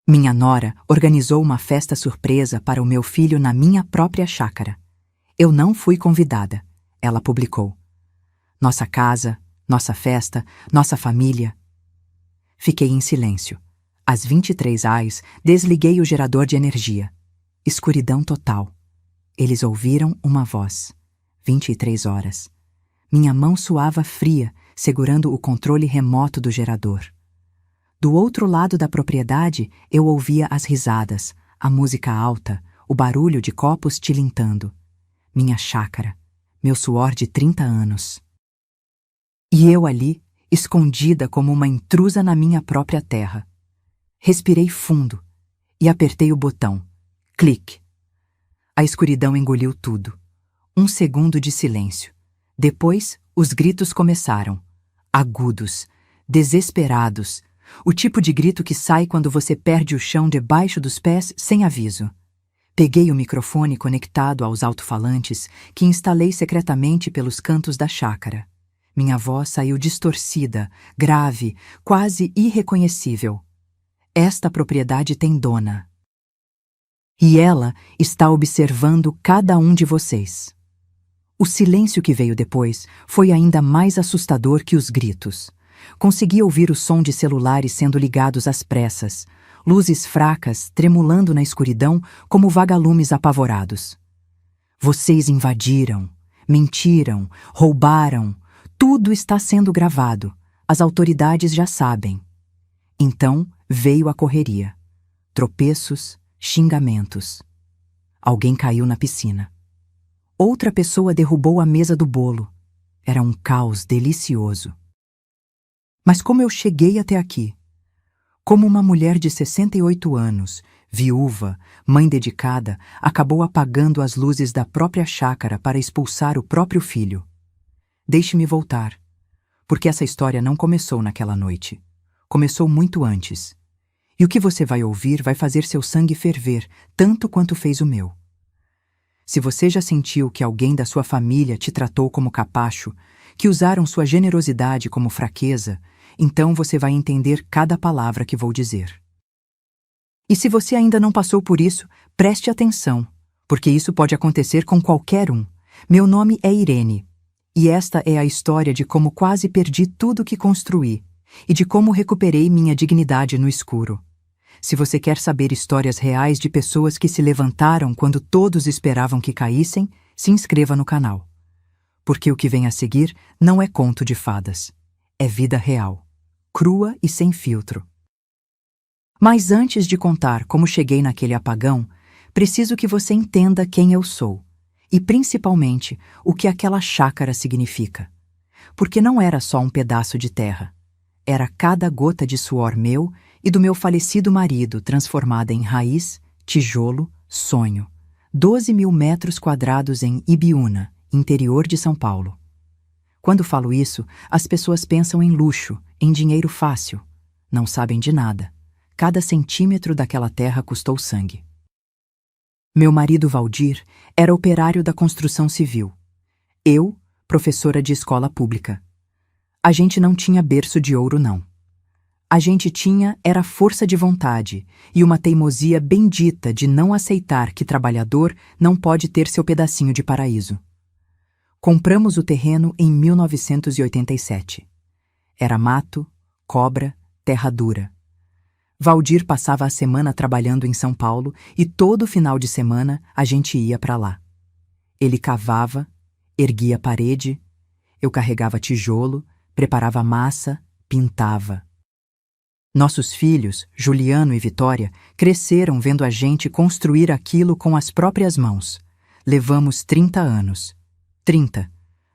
Minha nora organizou uma festa surpresa para o meu filho na minha própria chácara. Eu não fui convidada, ela publicou. Nossa casa, nossa festa, nossa família. Fiquei em silêncio. Às 23h, desliguei o gerador de energia. Escuridão total. Eles ouviram uma voz. 23h. Minha mão suava fria, segurando o controle remoto do gerador. Do outro lado da propriedade, eu ouvia as risadas, a música alta, o barulho de copos tilintando. Minha chácara, meu suor de 30 anos. E eu ali, escondida como uma intrusa na minha própria terra. Respirei fundo e apertei o botão. Clique. A escuridão engoliu tudo. 1 segundo de silêncio. Depois, os gritos começaram. Agudos, desesperados. O tipo de grito que sai quando você perde o chão debaixo dos pés sem aviso. Peguei o microfone conectado aos alto-falantes que instalei secretamente pelos cantos da chácara. Minha voz saiu distorcida, grave, quase irreconhecível. Esta propriedade tem dona. E ela está observando cada um de vocês. O silêncio que veio depois foi ainda mais assustador que os gritos. Consegui ouvir o som de celulares sendo ligados às pressas, luzes fracas tremulando na escuridão como vagalumes apavorados. Vocês invadiram, mentiram, roubaram. Tudo está sendo gravado. As autoridades já sabem. Então veio a correria. Tropeços, xingamentos. Alguém caiu na piscina. Outra pessoa derrubou a mesa do bolo. Era um caos delicioso. Mas como eu cheguei até aqui? Como uma mulher de 68 anos, viúva, mãe dedicada, acabou apagando as luzes da própria chácara para expulsar o próprio filho? Deixe-me voltar, porque essa história não começou naquela noite. Começou muito antes. E o que você vai ouvir vai fazer seu sangue ferver, tanto quanto fez o meu. Se você já sentiu que alguém da sua família te tratou como capacho, que usaram sua generosidade como fraqueza, então você vai entender cada palavra que vou dizer. E se você ainda não passou por isso, preste atenção, porque isso pode acontecer com qualquer um. Meu nome é Irene, e esta é a história de como quase perdi tudo que construí, e de como recuperei minha dignidade no escuro. Se você quer saber histórias reais de pessoas que se levantaram quando todos esperavam que caíssem, se inscreva no canal. Porque o que vem a seguir não é conto de fadas. É vida real, crua e sem filtro. Mas antes de contar como cheguei naquele apagão, preciso que você entenda quem eu sou. E principalmente o que aquela chácara significa. Porque não era só um pedaço de terra. Era cada gota de suor meu e do meu falecido marido transformada em raiz, tijolo, sonho. 12.000 metros quadrados em Ibiúna, interior de São Paulo. Quando falo isso, as pessoas pensam em luxo, em dinheiro fácil. Não sabem de nada. Cada centímetro daquela terra custou sangue. Meu marido Valdir era operário da construção civil. Eu, professora de escola pública. A gente não tinha berço de ouro, não. A gente tinha era força de vontade e uma teimosia bendita de não aceitar que trabalhador não pode ter seu pedacinho de paraíso. Compramos o terreno em 1987. Era mato, cobra, terra dura. Valdir passava a semana trabalhando em São Paulo e todo final de semana a gente ia para lá. Ele cavava, erguia a parede, eu carregava tijolo, preparava massa, pintava. Nossos filhos, Juliano e Vitória, cresceram vendo a gente construir aquilo com as próprias mãos. Levamos 30 anos. 30.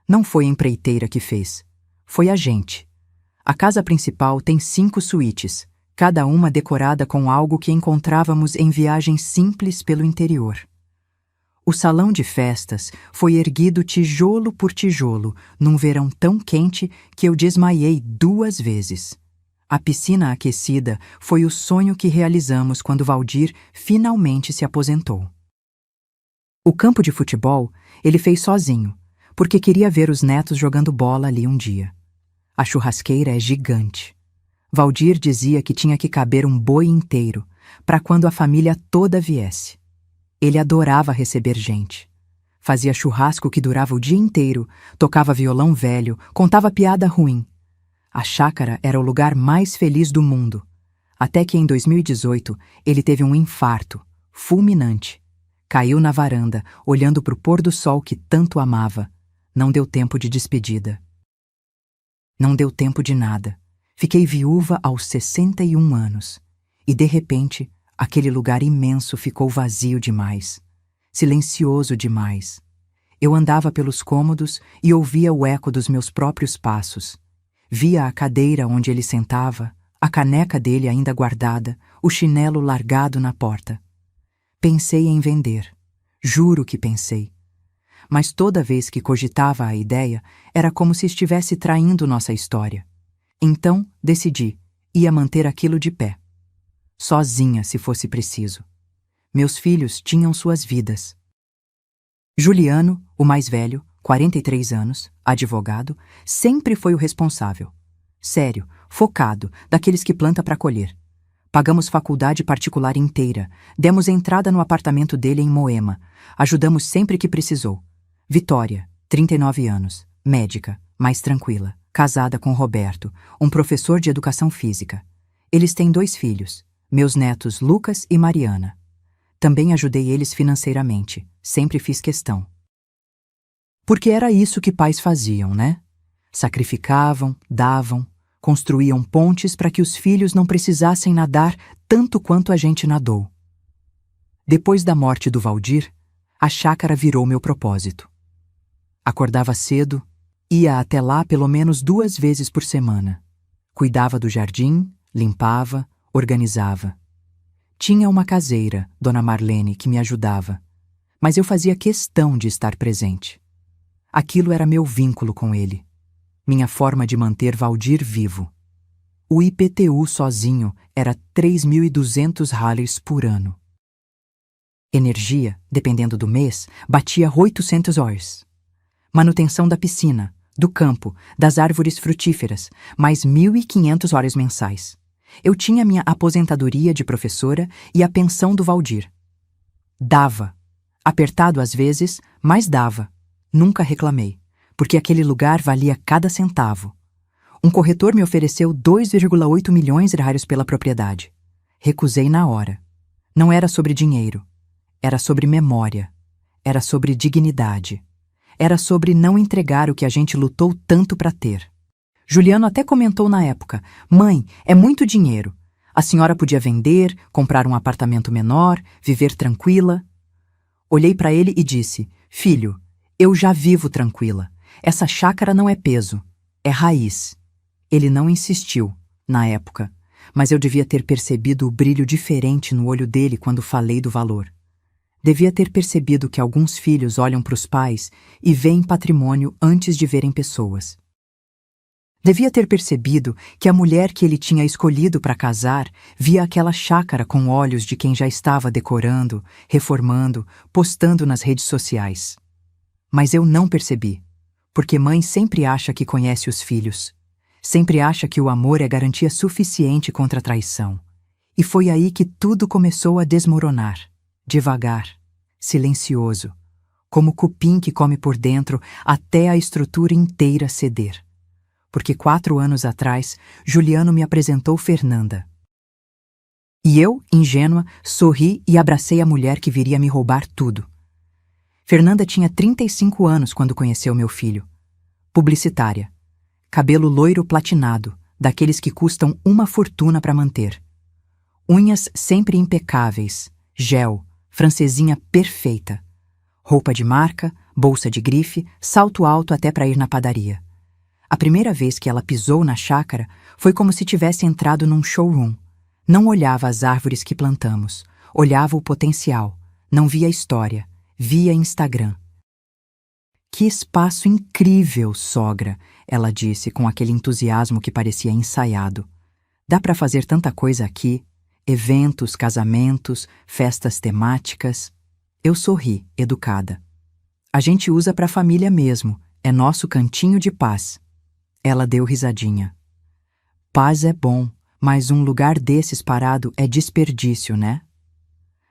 Não foi a empreiteira que fez. Foi a gente. A casa principal tem 5 suítes, cada uma decorada com algo que encontrávamos em viagens simples pelo interior. O salão de festas foi erguido tijolo por tijolo, num verão tão quente que eu desmaiei 2 vezes. A piscina aquecida foi o sonho que realizamos quando Valdir finalmente se aposentou. O campo de futebol ele fez sozinho, porque queria ver os netos jogando bola ali um dia. A churrasqueira é gigante. Valdir dizia que tinha que caber um boi inteiro, para quando a família toda viesse. Ele adorava receber gente. Fazia churrasco que durava o dia inteiro, tocava violão velho, contava piada ruim. A chácara era o lugar mais feliz do mundo. Até que em 2018 ele teve um infarto, fulminante. Caiu na varanda, olhando para o pôr do sol que tanto amava. Não deu tempo de despedida. Não deu tempo de nada. Fiquei viúva aos 61 anos. E, de repente, aquele lugar imenso ficou vazio demais. Silencioso demais. Eu andava pelos cômodos e ouvia o eco dos meus próprios passos. Via a cadeira onde ele sentava, a caneca dele ainda guardada, o chinelo largado na porta. Pensei em vender. Juro que pensei. Mas toda vez que cogitava a ideia, era como se estivesse traindo nossa história. Então, decidi, ia manter aquilo de pé. Sozinha, se fosse preciso. Meus filhos tinham suas vidas. Juliano, o mais velho, 43 anos, advogado, sempre foi o responsável. Sério, focado, daqueles que planta para colher. Pagamos faculdade particular inteira, demos entrada no apartamento dele em Moema, ajudamos sempre que precisou. Vitória, 39 anos, médica, mais tranquila, casada com Roberto, um professor de educação física. Eles têm 2 filhos, meus netos Lucas e Mariana. Também ajudei eles financeiramente, sempre fiz questão. Porque era isso que pais faziam, né? Sacrificavam, davam, construíam pontes para que os filhos não precisassem nadar tanto quanto a gente nadou. Depois da morte do Valdir, a chácara virou meu propósito. Acordava cedo, ia até lá pelo menos 2 vezes por semana. Cuidava do jardim, limpava, organizava. Tinha uma caseira, Dona Marlene, que me ajudava, mas eu fazia questão de estar presente. Aquilo era meu vínculo com ele. Minha forma de manter Valdir vivo. O IPTU sozinho era 3.200 rallies por ano. Energia, dependendo do mês, batia 800 horas. Manutenção da piscina, do campo, das árvores frutíferas, mais 1.500 horas mensais. Eu tinha minha aposentadoria de professora e a pensão do Valdir. Dava. Apertado às vezes, mas dava. Nunca reclamei, porque aquele lugar valia cada centavo. Um corretor me ofereceu 2,8 milhões de reais pela propriedade. Recusei na hora. Não era sobre dinheiro. Era sobre memória. Era sobre dignidade. Era sobre não entregar o que a gente lutou tanto para ter. Juliano até comentou na época: "Mãe, é muito dinheiro. A senhora podia vender, comprar um apartamento menor, viver tranquila." Olhei para ele e disse: "Filho, eu já vivo tranquila. Essa chácara não é peso, é raiz." Ele não insistiu, na época, mas eu devia ter percebido o brilho diferente no olho dele quando falei do valor. Devia ter percebido que alguns filhos olham para os pais e veem patrimônio antes de verem pessoas. Devia ter percebido que a mulher que ele tinha escolhido para casar via aquela chácara com olhos de quem já estava decorando, reformando, postando nas redes sociais. Mas eu não percebi, porque mãe sempre acha que conhece os filhos. Sempre acha que o amor é garantia suficiente contra a traição. E foi aí que tudo começou a desmoronar, devagar, silencioso, como cupim que come por dentro até a estrutura inteira ceder. Porque 4 anos atrás, Juliano me apresentou Fernanda. E eu, ingênua, sorri e abracei a mulher que viria me roubar tudo. Fernanda tinha 35 anos quando conheceu meu filho. Publicitária. Cabelo loiro platinado, daqueles que custam uma fortuna para manter. Unhas sempre impecáveis, gel, francesinha perfeita. Roupa de marca, bolsa de grife, salto alto até para ir na padaria. A primeira vez que ela pisou na chácara foi como se tivesse entrado num showroom. Não olhava as árvores que plantamos, olhava o potencial, não via história, via Instagram. "Que espaço incrível, sogra!" ela disse com aquele entusiasmo que parecia ensaiado. "Dá para fazer tanta coisa aqui, eventos, casamentos, festas temáticas." Eu sorri, educada. "A gente usa para a família mesmo, é nosso cantinho de paz." Ela deu risadinha. "Paz é bom, Mas um lugar desses parado é desperdício, né?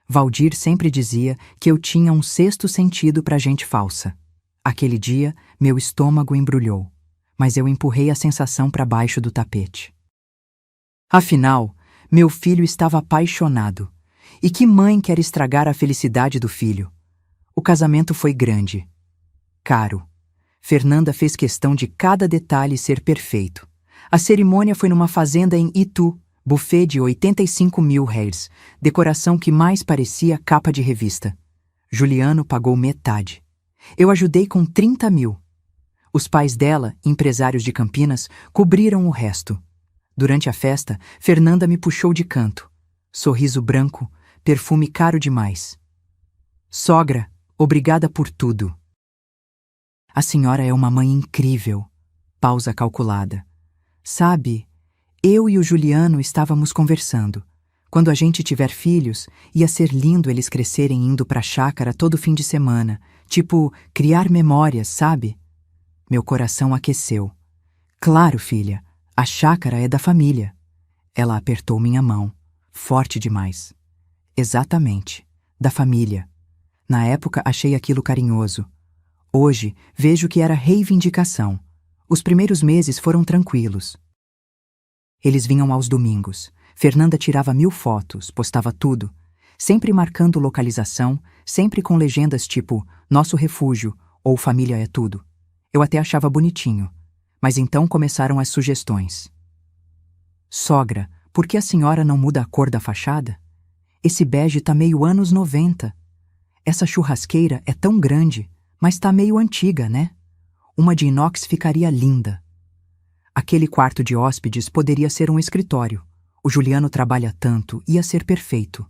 Valdir sempre dizia que eu tinha um sexto sentido para gente falsa. Aquele dia, meu estômago embrulhou, mas eu empurrei a sensação para baixo do tapete. Afinal, meu filho estava apaixonado. E que mãe quer estragar a felicidade do filho? O casamento foi grande, caro. Fernanda fez questão de cada detalhe ser perfeito. A cerimônia foi numa fazenda em Itu, buffet de 85 mil réis, decoração que mais parecia capa de revista. Juliano pagou metade. Eu ajudei com 30 mil. Os pais dela, empresários de Campinas, cobriram o resto. Durante a festa, Fernanda me puxou de canto. Sorriso branco, perfume caro demais. Sogra, obrigada por tudo. A senhora é uma mãe incrível. Pausa calculada. Sabe, eu e o Juliano estávamos conversando. Quando a gente tiver filhos, ia ser lindo eles crescerem indo pra chácara todo fim de semana. Tipo, criar memórias, sabe? Meu coração aqueceu. Claro, filha, a chácara é da família. Ela apertou minha mão, forte demais. Exatamente, da família. Na época achei aquilo carinhoso. Hoje vejo que era reivindicação. Os primeiros meses foram tranquilos. Eles vinham aos domingos. Fernanda tirava 1000 fotos, postava tudo, sempre marcando localização, sempre com legendas tipo Nosso Refúgio ou Família é Tudo. Eu até achava bonitinho, mas então começaram as sugestões. Sogra, por que a senhora não muda a cor da fachada? Esse bege tá meio anos 90. Essa churrasqueira é tão grande, mas tá meio antiga, né? Uma de inox ficaria linda. Aquele quarto de hóspedes poderia ser um escritório. O Juliano trabalha tanto, ia ser perfeito.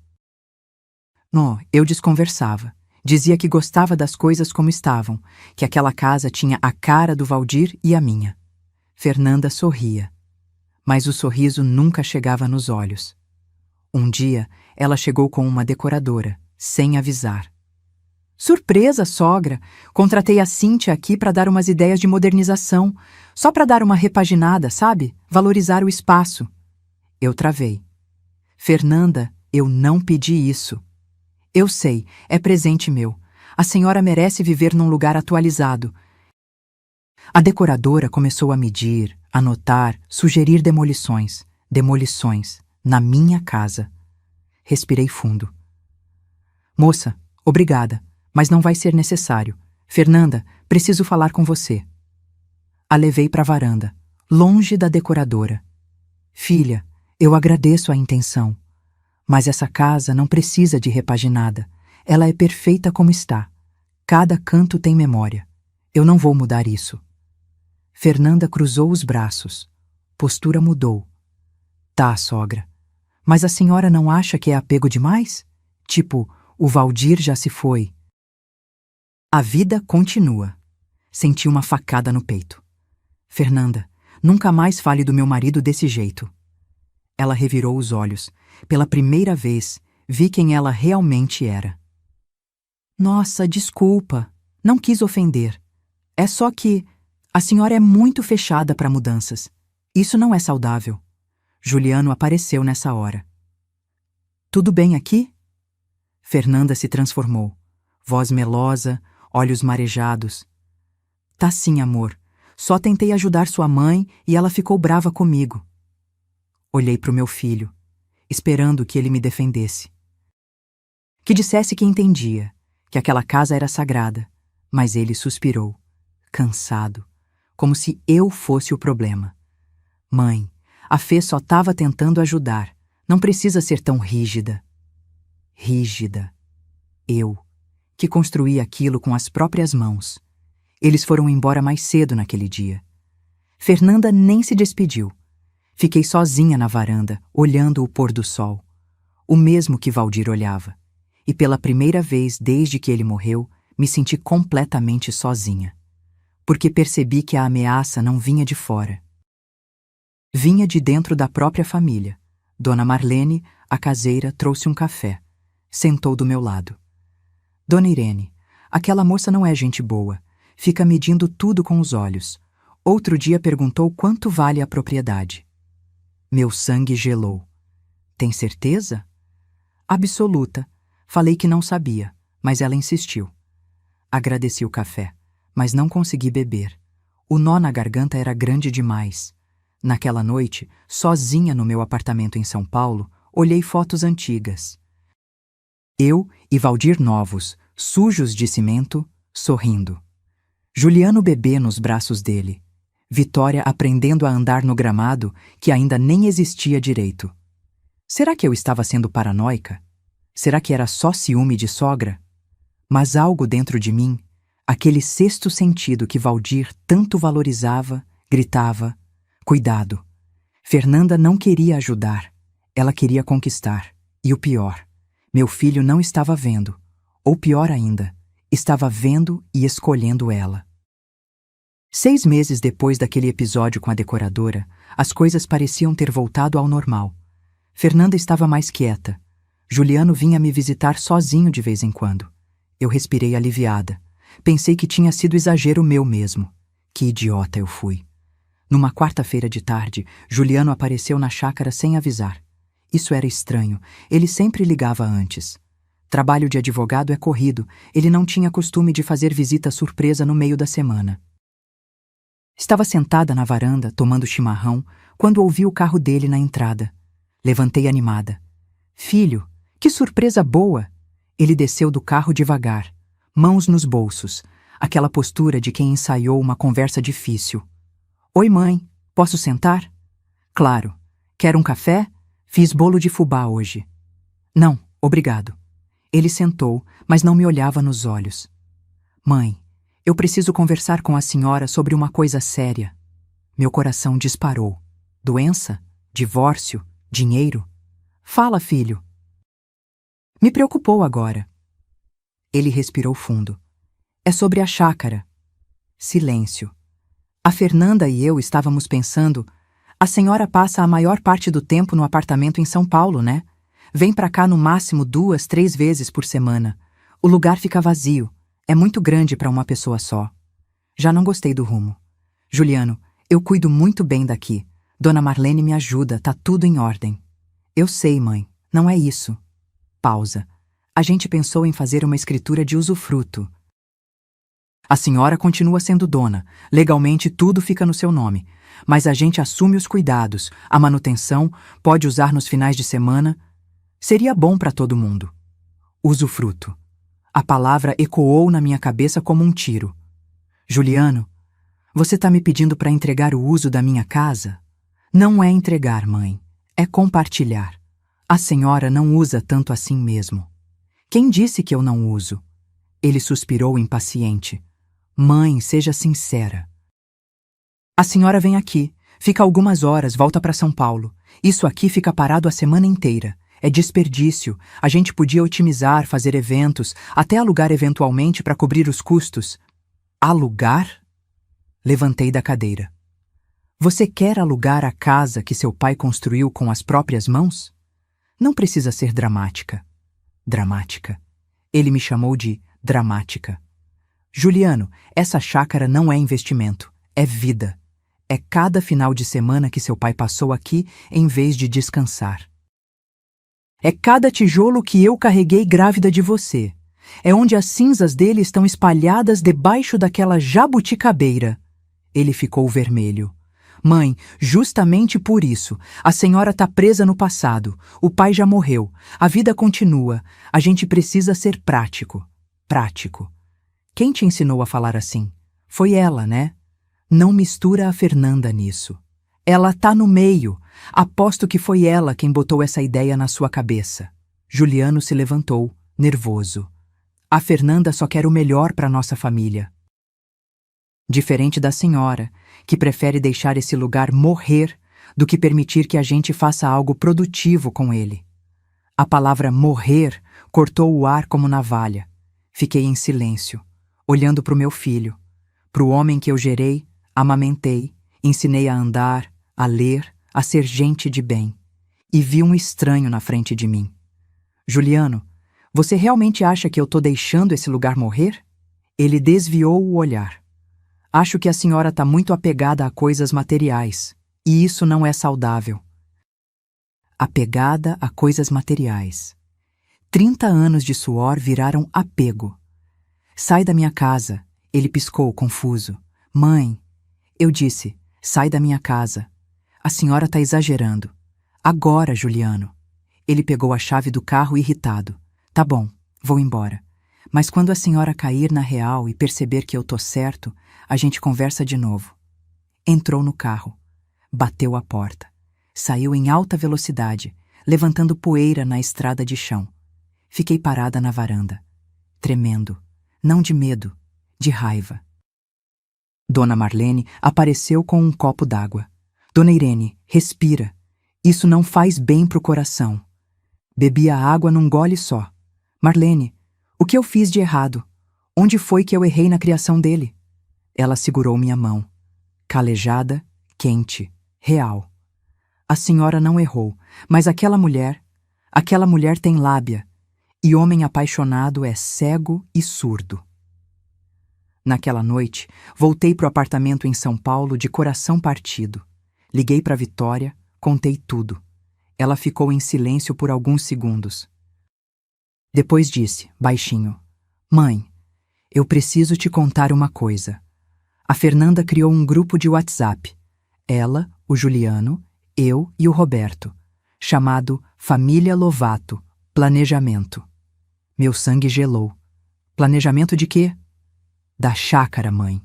Eu desconversava. Dizia que gostava das coisas como estavam, que aquela casa tinha a cara do Valdir e a minha. Fernanda sorria. Mas o sorriso nunca chegava nos olhos. Um dia, ela chegou com uma decoradora, sem avisar. Surpresa, sogra! Contratei a Cíntia aqui para dar umas ideias de modernização, só para dar uma repaginada, sabe? Valorizar o espaço. Eu travei. Fernanda, eu não pedi isso. Eu sei, é presente meu. A senhora merece viver num lugar atualizado. A decoradora começou a medir, anotar, sugerir demolições. Demolições, na minha casa. Respirei fundo. Moça, obrigada, mas não vai ser necessário. Fernanda, preciso falar com você. A levei para a varanda, longe da decoradora. Filha, eu agradeço a intenção, mas essa casa não precisa de repaginada. Ela é perfeita como está. Cada canto tem memória. Eu não vou mudar isso. Fernanda cruzou os braços. Postura mudou. Tá, sogra. Mas a senhora não acha que é apego demais? Tipo, o Valdir já se foi. A vida continua. Senti uma facada no peito. Fernanda, nunca mais fale do meu marido desse jeito. Ela revirou os olhos. Pela primeira vez, vi quem ela realmente era. Nossa, desculpa. Não quis ofender. É só que a senhora é muito fechada para mudanças. Isso não é saudável. Juliano apareceu nessa hora. Tudo bem aqui? Fernanda se transformou. Voz melosa, olhos marejados. Tá sim, amor. Só tentei ajudar sua mãe e ela ficou brava comigo. Olhei para o meu filho, esperando que ele me defendesse. Que dissesse que entendia, que aquela casa era sagrada, mas ele suspirou, cansado, como se eu fosse o problema. Mãe, a Fê só estava tentando ajudar. Não precisa ser tão rígida. Rígida. Eu, que construí aquilo com as próprias mãos. Eles foram embora mais cedo naquele dia. Fernanda nem se despediu. Fiquei sozinha na varanda, olhando o pôr do sol. O mesmo que Valdir olhava. E pela primeira vez desde que ele morreu, me senti completamente sozinha. Porque percebi que a ameaça não vinha de fora. Vinha de dentro da própria família. Dona Marlene, a caseira, trouxe um café. Sentou do meu lado. Dona Irene, aquela moça não é gente boa. Fica medindo tudo com os olhos. Outro dia perguntou quanto vale a propriedade. Meu sangue gelou. Tem certeza? Absoluta. Falei que não sabia, mas ela insistiu. Agradeci o café, mas não consegui beber. O nó na garganta era grande demais. Naquela noite, sozinha no meu apartamento em São Paulo, olhei fotos antigas. Eu e Valdir novos, sujos de cimento, sorrindo. Juliano bebê nos braços dele. Vitória aprendendo a andar no gramado que ainda nem existia direito. Será que eu estava sendo paranoica? Será que era só ciúme de sogra? Mas algo dentro de mim, aquele sexto sentido que Valdir tanto valorizava, gritava: cuidado. Fernanda não queria ajudar, ela queria conquistar. E o pior, meu filho não estava vendo. Ou pior ainda, estava vendo e escolhendo ela. 6 meses depois daquele episódio com a decoradora, as coisas pareciam ter voltado ao normal. Fernanda estava mais quieta. Juliano vinha me visitar sozinho de vez em quando. Eu respirei aliviada. Pensei que tinha sido exagero meu mesmo. Que idiota eu fui. Numa quarta-feira de tarde, Juliano apareceu na chácara sem avisar. Isso era estranho, ele sempre ligava antes. Trabalho de advogado é corrido, ele não tinha costume de fazer visita surpresa no meio da semana. Estava sentada na varanda, tomando chimarrão, quando ouvi o carro dele na entrada. Levantei animada. Filho, que surpresa boa! Ele desceu do carro devagar, mãos nos bolsos, aquela postura de quem ensaiou uma conversa difícil. Oi, mãe, posso sentar? Claro. Quer um café? Fiz bolo de fubá hoje. Não, obrigado. Ele sentou, mas não me olhava nos olhos. Mãe, eu preciso conversar com a senhora sobre uma coisa séria. Meu coração disparou. Doença? Divórcio? Dinheiro? Fala, filho. Me preocupou agora. Ele respirou fundo. É sobre a chácara. Silêncio. A Fernanda e eu estávamos pensando: a senhora passa a maior parte do tempo no apartamento em São Paulo, né? Vem pra cá no máximo 2, 3 vezes por semana. O lugar fica vazio. É muito grande para uma pessoa só. Já não gostei do rumo. Juliano, eu cuido muito bem daqui. Dona Marlene me ajuda, tá tudo em ordem. Eu sei, mãe, não é isso. Pausa. A gente pensou em fazer uma escritura de usufruto. A senhora continua sendo dona, legalmente tudo fica no seu nome, mas a gente assume os cuidados, a manutenção, pode usar nos finais de semana. Seria bom para todo mundo. Usufruto. A palavra ecoou na minha cabeça como um tiro. Juliano, você tá me pedindo para entregar o uso da minha casa? Não é entregar, mãe, é compartilhar. A senhora não usa tanto assim mesmo. Quem disse que eu não uso? Ele suspirou impaciente. Mãe, seja sincera. A senhora vem aqui, fica algumas horas, volta para São Paulo. Isso aqui fica parado a semana inteira. É desperdício. A gente podia otimizar, fazer eventos, até alugar eventualmente para cobrir os custos. Alugar? Levantei da cadeira. Você quer alugar a casa que seu pai construiu com as próprias mãos? Não precisa ser dramática. Dramática. Ele me chamou de dramática. Juliano, essa chácara não é investimento, é vida. É cada final de semana que seu pai passou aqui em vez de descansar. É cada tijolo que eu carreguei grávida de você. É onde as cinzas dele estão espalhadas debaixo daquela jabuticabeira. Ele ficou vermelho. Mãe, justamente por isso, a senhora tá presa no passado. O pai já morreu. A vida continua. A gente precisa ser prático. Prático. Quem te ensinou a falar assim? Foi ela, né? Não mistura a Fernanda nisso. Ela tá no meio. Aposto que foi ela quem botou essa ideia na sua cabeça. Juliano se levantou, nervoso. A Fernanda só quer o melhor para nossa família. Diferente da senhora, que prefere deixar esse lugar morrer do que permitir que a gente faça algo produtivo com ele. A palavra morrer cortou o ar como navalha. Fiquei em silêncio, olhando para o meu filho, para o homem que eu gerei, amamentei, ensinei a andar, a ler, a ser gente de bem. E vi um estranho na frente de mim. Juliano, você realmente acha que eu tô deixando esse lugar morrer? Ele desviou o olhar. Acho que a senhora tá muito apegada a coisas materiais, e isso não é saudável. apegada a coisas materiais. 30 anos de suor viraram apego. Sai da minha casa, ele piscou, confuso. Mãe, eu disse, sai da minha casa. A senhora está exagerando. Agora, Juliano. Ele pegou a chave do carro irritado. Tá bom, vou embora. Mas quando a senhora cair na real e perceber que eu tô certo, a gente conversa de novo. Entrou no carro. Bateu a porta. Saiu em alta velocidade, levantando poeira na estrada de chão. Fiquei parada na varanda, tremendo, não de medo, de raiva. Dona Marlene apareceu com um copo d'água. Dona Irene, respira. Isso não faz bem pro coração. Bebi a água num gole só. Marlene, o que eu fiz de errado? Onde foi que eu errei na criação dele? Ela segurou minha mão. Calejada, quente, real. A senhora não errou, mas aquela mulher tem lábia, e homem apaixonado é cego e surdo. Naquela noite, voltei pro apartamento em São Paulo de coração partido. Liguei pra Vitória, contei tudo. Ela ficou em silêncio por alguns segundos. Depois disse, baixinho, Mãe, eu preciso te contar uma coisa. A Fernanda criou um grupo de WhatsApp. Ela, o Juliano, eu e o Roberto, chamado Família Lovato, Planejamento. Meu sangue gelou. Planejamento de quê? Da chácara, mãe.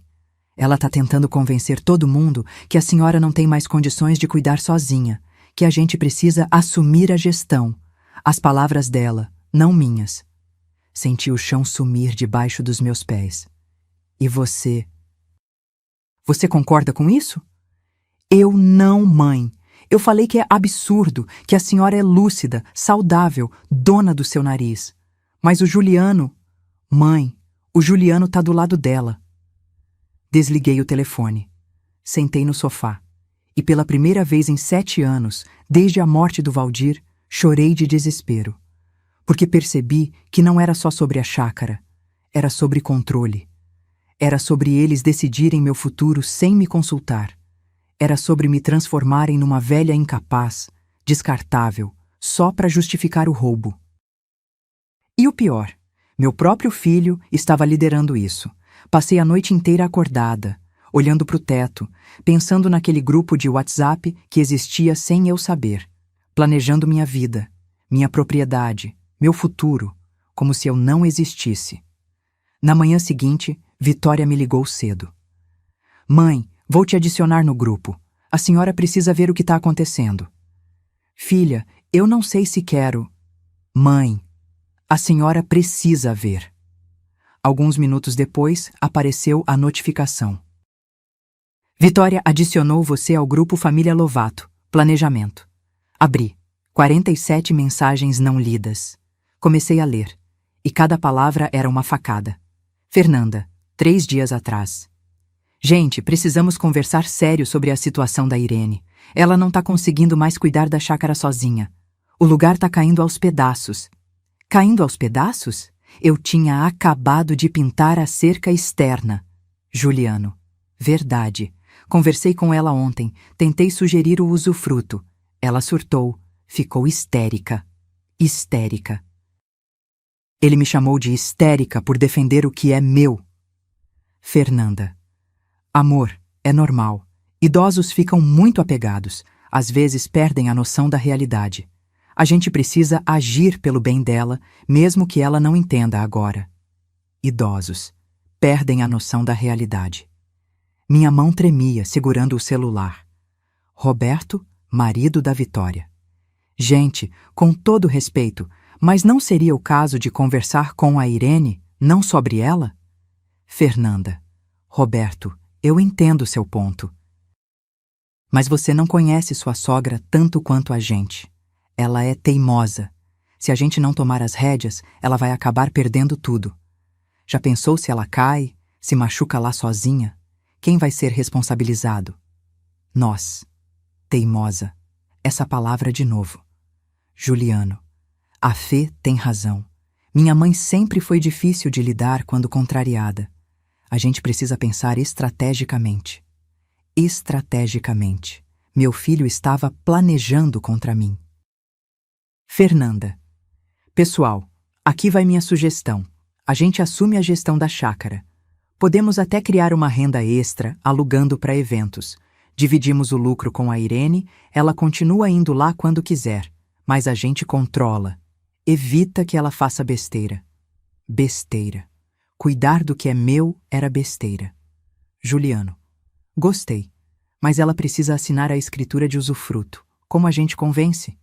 Ela tá tentando convencer todo mundo que a senhora não tem mais condições de cuidar sozinha, que a gente precisa assumir a gestão. As palavras dela, não minhas. Senti o chão sumir debaixo dos meus pés. E você? Você concorda com isso? Eu não, mãe. Eu falei que é absurdo, que a senhora é lúcida, saudável, dona do seu nariz. Mas o Juliano... Mãe, o Juliano tá do lado dela. Desliguei o telefone. Sentei no sofá. E pela primeira vez em 7 anos, desde a morte do Valdir, chorei de desespero. Porque percebi que não era só sobre a chácara. Era sobre controle. Era sobre eles decidirem meu futuro sem me consultar. Era sobre me transformarem numa velha incapaz, descartável, só para justificar o roubo. E o pior, meu próprio filho estava liderando isso. Passei a noite inteira acordada, olhando para o teto, pensando naquele grupo de WhatsApp que existia sem eu saber, planejando minha vida, minha propriedade, meu futuro, como se eu não existisse. Na manhã seguinte, Vitória me ligou cedo. Mãe, vou te adicionar no grupo. A senhora precisa ver o que está acontecendo. Filha, eu não sei se quero. Mãe, a senhora precisa ver. Alguns minutos depois, apareceu a notificação. Vitória adicionou você ao grupo Família Lovato, Planejamento. Abri. 47 mensagens não lidas. Comecei a ler. E cada palavra era uma facada. Fernanda, 3 dias atrás. Gente, precisamos conversar sério sobre a situação da Irene. Ela não tá conseguindo mais cuidar da chácara sozinha. O lugar tá caindo aos pedaços. Caindo aos pedaços? Eu tinha acabado de pintar a cerca externa. Juliano. Verdade. Conversei com ela ontem. Tentei sugerir o usufruto. Ela surtou. Ficou histérica. Histérica. Ele me chamou de histérica por defender o que é meu. Fernanda. Amor, é normal. Idosos ficam muito apegados. Às vezes perdem a noção da realidade. A gente precisa agir pelo bem dela, mesmo que ela não entenda agora. Idosos. Perdem a noção da realidade. Minha mão tremia, segurando o celular. Roberto, marido da Vitória. Gente, com todo respeito, mas não seria o caso de conversar com a Irene, não sobre ela? Fernanda. Roberto, eu entendo seu ponto. Mas você não conhece sua sogra tanto quanto a gente. Ela é teimosa. Se a gente não tomar as rédeas, ela vai acabar perdendo tudo. Já pensou se ela cai, se machuca lá sozinha? Quem vai ser responsabilizado? Nós. Teimosa. Essa palavra de novo. Juliano. A Fê tem razão. Minha mãe sempre foi difícil de lidar quando contrariada. A gente precisa pensar estrategicamente. Estrategicamente. Meu filho estava planejando contra mim. Fernanda. Pessoal, aqui vai minha sugestão. A gente assume a gestão da chácara. Podemos até criar uma renda extra, alugando para eventos. Dividimos o lucro com a Irene, ela continua indo lá quando quiser, mas a gente controla. Evita que ela faça besteira. Besteira. Cuidar do que é meu era besteira. Juliano. Gostei, mas ela precisa assinar a escritura de usufruto. Como a gente convence?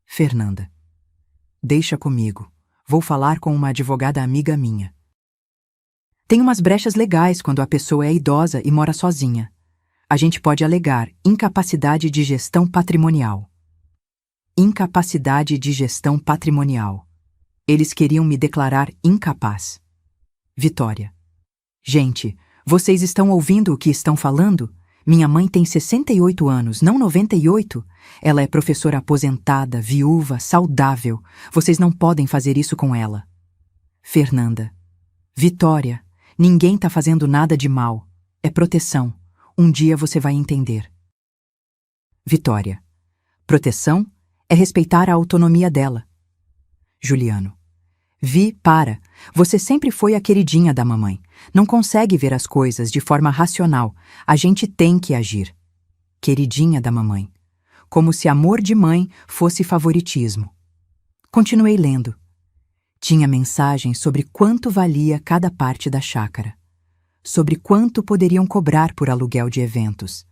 Fernanda. Deixa comigo. Vou falar com uma advogada amiga minha. Tem umas brechas legais quando a pessoa é idosa e mora sozinha. A gente pode alegar incapacidade de gestão patrimonial. Incapacidade de gestão patrimonial. Eles queriam me declarar incapaz. Vitória. Gente, vocês estão ouvindo o que estão falando? Minha mãe tem 68 anos, não 98. Ela é professora aposentada, viúva, saudável. Vocês não podem fazer isso com ela. Fernanda. Vitória, ninguém tá fazendo nada de mal. É proteção. Um dia você vai entender. Vitória. Proteção é respeitar a autonomia dela. Juliano. Para. Você sempre foi a queridinha da mamãe. Não consegue ver as coisas de forma racional. A gente tem que agir. Queridinha da mamãe. Como se amor de mãe fosse favoritismo. Continuei lendo. Tinha mensagens sobre quanto valia cada parte da chácara. Sobre quanto poderiam cobrar por aluguel de eventos.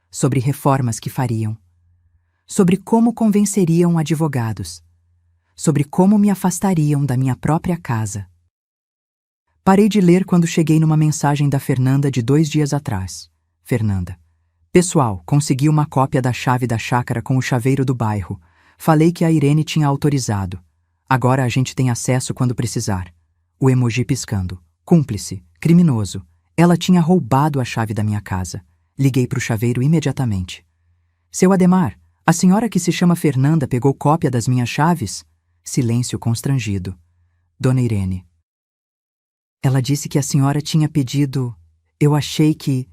Sobre reformas que fariam. Sobre como convenceriam advogados. Sobre como me afastariam da minha própria casa. Parei de ler quando cheguei numa mensagem da Fernanda de 2 dias atrás. Fernanda. Pessoal, consegui uma cópia da chave da chácara com o chaveiro do bairro. Falei que a Irene tinha autorizado. Agora a gente tem acesso quando precisar. O emoji piscando. Cúmplice. Criminoso. Ela tinha roubado a chave da minha casa. Liguei pro chaveiro imediatamente. Seu Ademar, a senhora que se chama Fernanda pegou cópia das minhas chaves? Silêncio constrangido. Dona Irene. Ela disse que a senhora tinha pedido... Eu achei que...